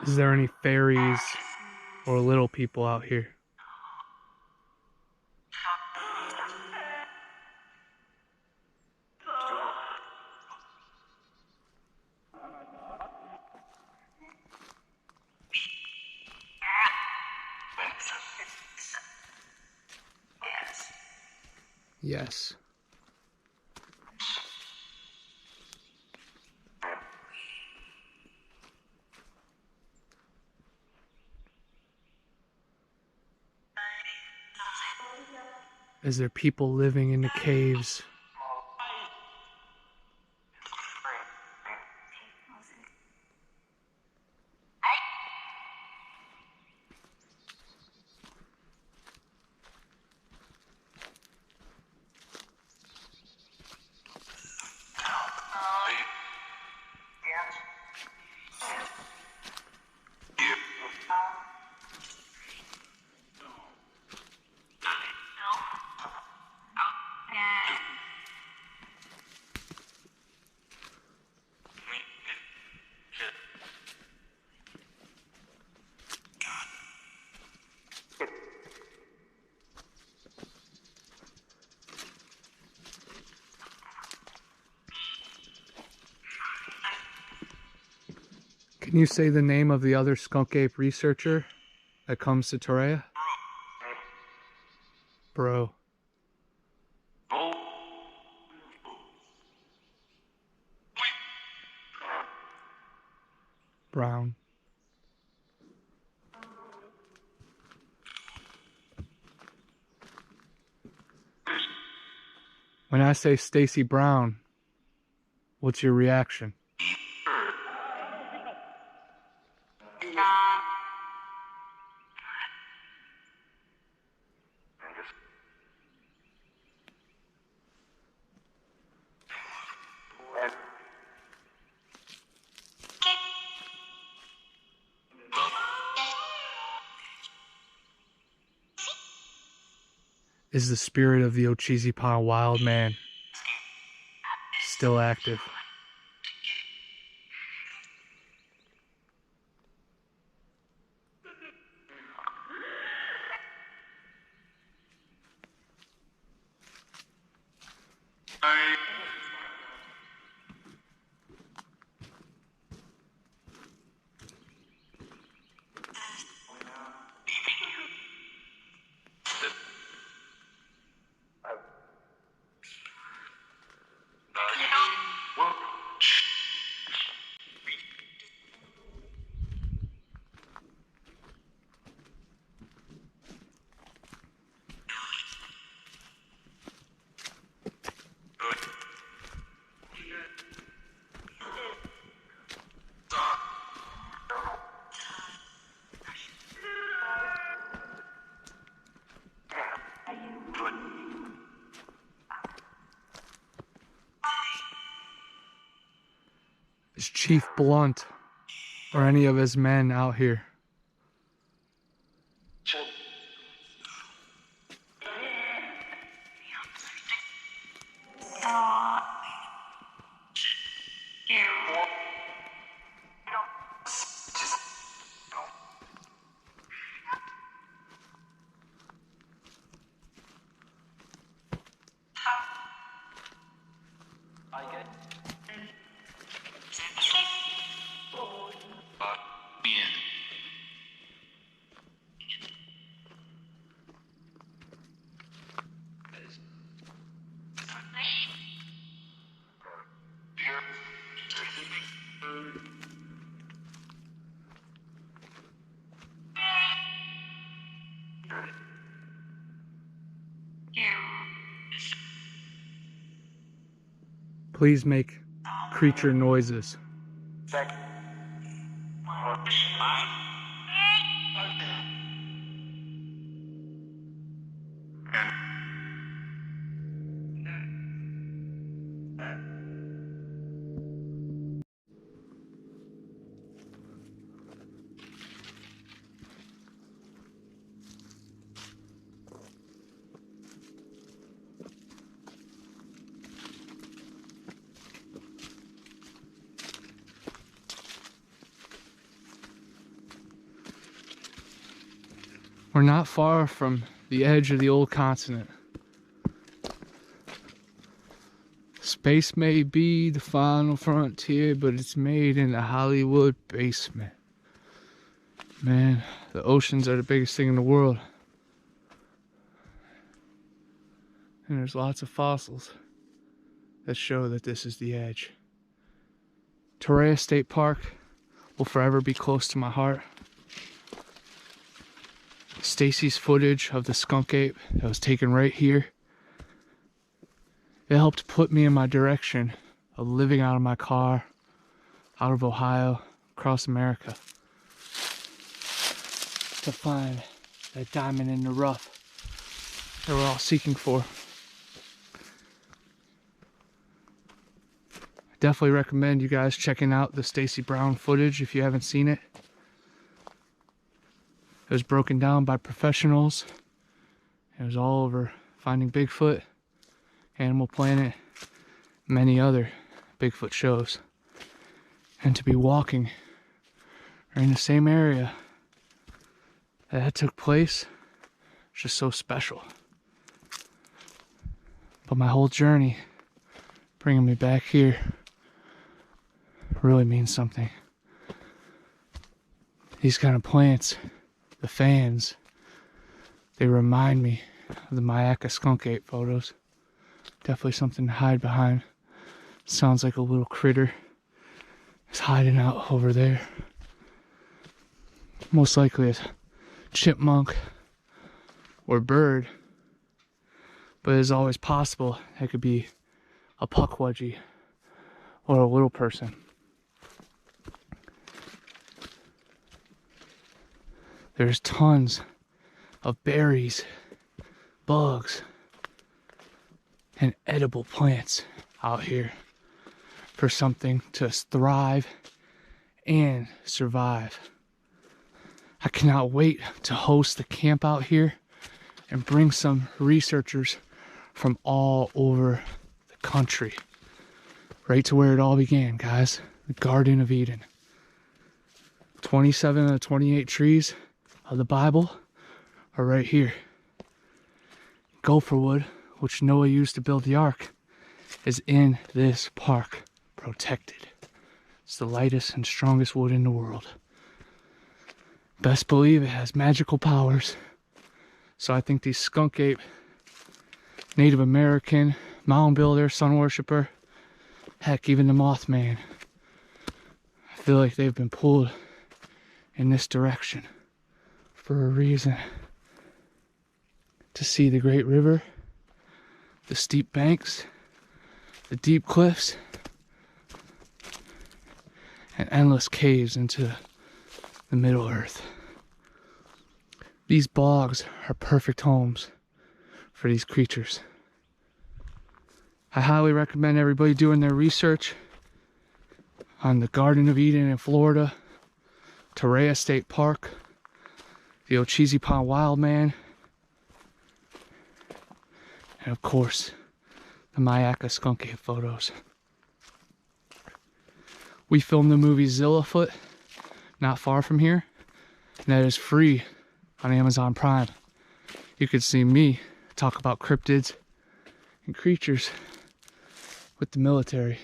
Is there any fairies or little people out here? Yes. Is there people living in the caves? Can you say the name of the other skunk ape researcher that comes to Torreya? Bro. Brown. When I say Stacy Brown, what's your reaction? Is the spirit of the Ochizipa wild man still active? Is Chief Blunt or any of his men out here? Please make creature noises. We're not far from the edge of the old continent. Space may be the final frontier, but it's made in the Hollywood basement. Man, the oceans are the biggest thing in the world. And there's lots of fossils that show that this is the edge. Torreya State Park will forever be close to my heart. Stacy's footage of the skunk ape that was taken right here, it helped put me in my direction of living out of my car, out of Ohio, across America, to find that diamond in the rough that we're all seeking for. I definitely recommend you guys checking out the Stacy Brown footage if you haven't seen it. It was broken down by professionals. It was all over Finding Bigfoot, Animal Planet, many other Bigfoot shows. And to be walking or in the same area that took place, it's just so special. But my whole journey, bringing me back here, really means something. These kind of plants, the fans, they remind me of the Myakka skunk ape photos. Definitely something to hide behind. Sounds like a little critter is hiding out over there. Most likely a chipmunk or bird, but it's always possible it could be a puckwudgie or a little person. There's tons of berries, bugs, and edible plants out here for something to thrive and survive. I cannot wait to host the camp out here and bring some researchers from all over the country. Right to where it all began, guys. The Garden of Eden. 27 of the 28 trees of the Bible are right here. Gopher wood, which Noah used to build the ark, is in this park, protected. It's the lightest and strongest wood in the world. Best believe it has magical powers. So I think these skunk ape, Native American, mound builder, sun worshiper, heck, even the Mothman, I feel like they've been pulled in this direction for a reason. To see the great river, the steep banks, the deep cliffs, and endless caves into the Middle Earth. These bogs are perfect homes for these creatures. I highly recommend everybody doing their research on the Garden of Eden in Florida, Torreya State Park, the Ocheesee Pond Wildman, and of course, the Myakka skunk ape photos. We filmed the movie Zillafoot not far from here, and that is free on Amazon Prime. You could see me talk about cryptids and creatures with the military.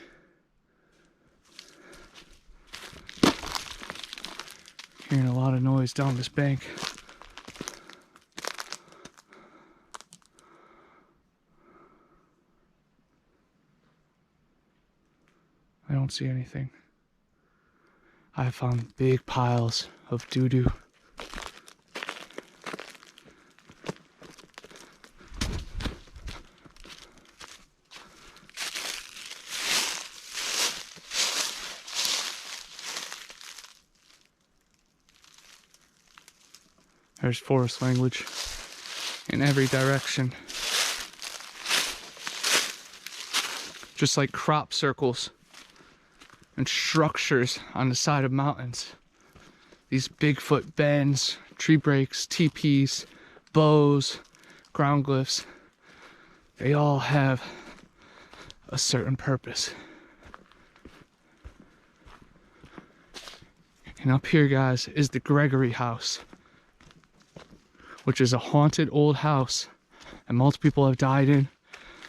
Hearing a lot of noise down this bank. I don't see anything. I found big piles of doo-doo. There's forest language in every direction. Just like crop circles and structures on the side of mountains. These Bigfoot bends, tree breaks, teepees, bows, ground glyphs, they all have a certain purpose. And up here, guys, is the Gregory House, which is a haunted old house and multiple people have died in.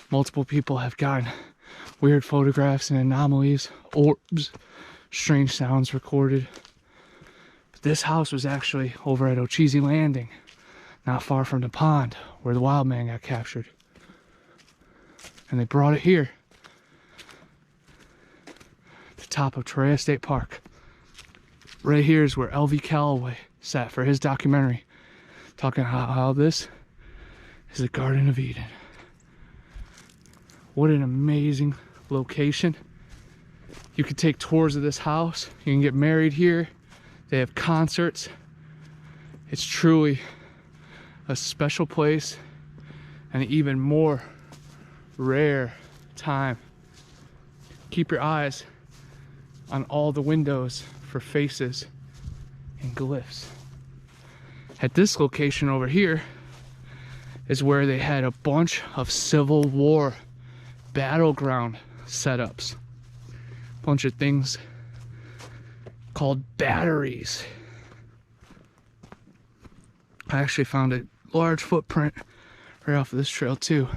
Multiple people have gotten weird photographs and anomalies, orbs, strange sounds recorded. But this house was actually over at Ocheesee Landing, not far from the pond where the wild man got captured. And they brought it here, the top of Torreya State Park. Right here is where L.V. Calloway sat for his documentary, talking about how this is the Garden of Eden. What an amazing location. You can take tours of this house. You can get married here. They have concerts. It's truly a special place and an even more rare time. Keep your eyes on all the windows for faces and glyphs. At this location over here is where they had a bunch of Civil War battleground setups. A bunch of things called batteries. I actually found a large footprint right off of this trail too.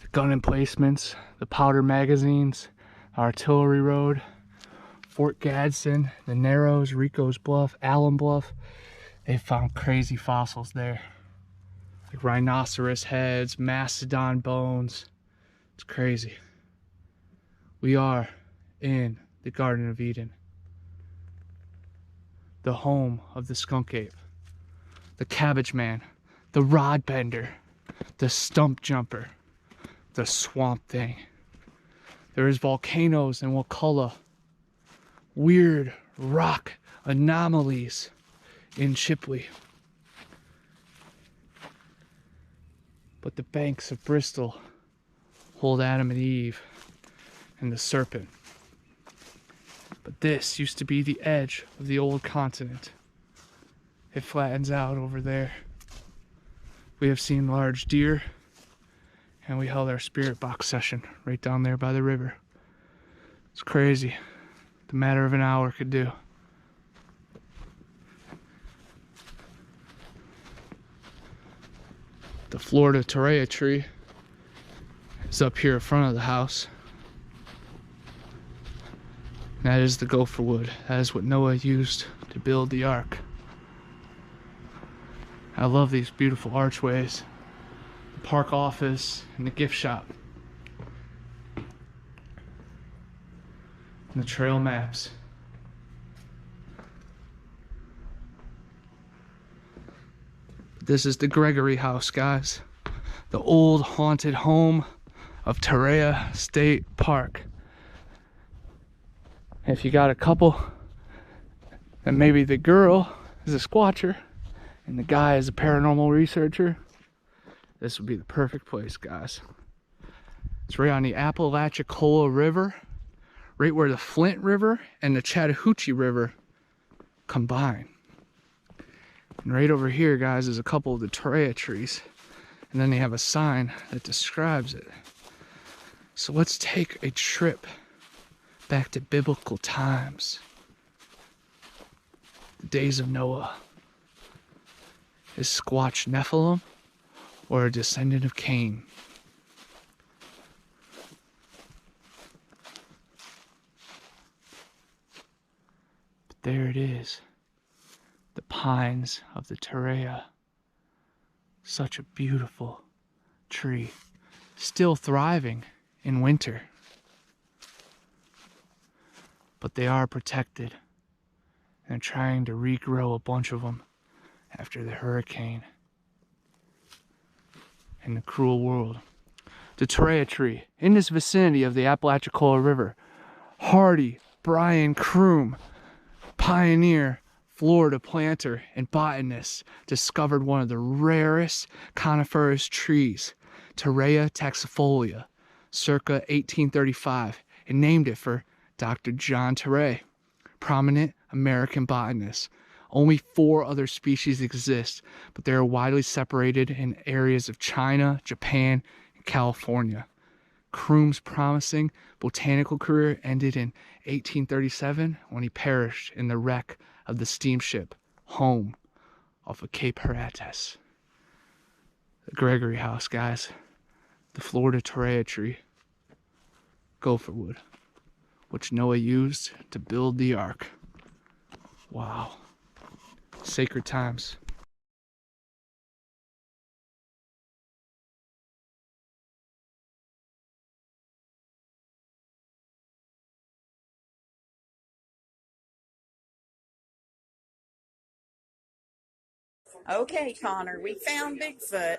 The gun emplacements, the powder magazines, artillery road, Fort Gadsden, the Narrows, Rico's Bluff, Allen Bluff. They found crazy fossils there. Like rhinoceros heads, mastodon bones. It's crazy. We are in the Garden of Eden. The home of the skunk ape, the cabbage man, the rod bender, the stump jumper, the swamp thing. There is volcanoes in Wakulla, weird rock anomalies in Chipley. But the banks of Bristol hold Adam and Eve and the serpent. But this used to be the edge of the old continent. It flattens out over there. We have seen large deer, and we held our spirit box session right down there by the river. It's crazy. The matter of an hour could do. The Florida Torreya tree is up here in front of the house. That is the gopher wood. That is what Noah used to build the ark. I love these beautiful archways, the park office, and the gift shop. And the trail maps. This is the Gregory House, guys. The old haunted home of Torreya State Park. If you got a couple, then maybe the girl is a squatcher and the guy is a paranormal researcher, this would be the perfect place, guys. It's right on the Apalachicola River, right where the Flint River and the Chattahoochee River combine. And right over here, guys, is a couple of the Torreya trees. And then they have a sign that describes it. So let's take a trip back to biblical times. The days of Noah. Is Squatch Nephilim or a descendant of Cain? But there it is. The pines of the Torreya. Such a beautiful tree. Still thriving in winter. But they are protected. And trying to regrow a bunch of them after the hurricane and the cruel world. The Torreya tree, in this vicinity of the Apalachicola River, hardy Brian Kroom, pioneer, Florida planter, and botanist, discovered one of the rarest coniferous trees, Torreya taxifolia, circa 1835, and named it for Dr. John Torreya, prominent American botanist. Only 4 other species exist, but they are widely separated in areas of China, Japan, and California. Kroom's promising botanical career ended in 1837 when he perished in the wreck of the steamship Home off of Cape Haratas. The Gregory House, guys. The Florida Torreya tree. Gopher wood, which Noah used to build the ark. Wow. Sacred times. Okay, Connor, we found Bigfoot.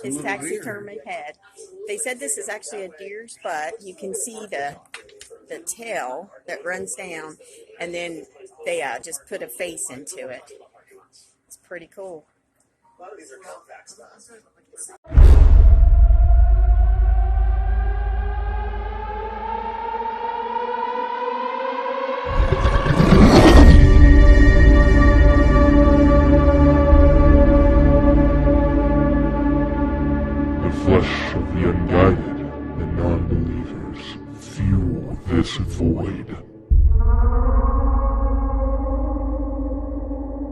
His taxidermy head. They said this is actually a deer's butt. You can see the tail that runs down, and then they just put a face into it. It's pretty cool. The flesh of the unguided and non-believers fuel this void.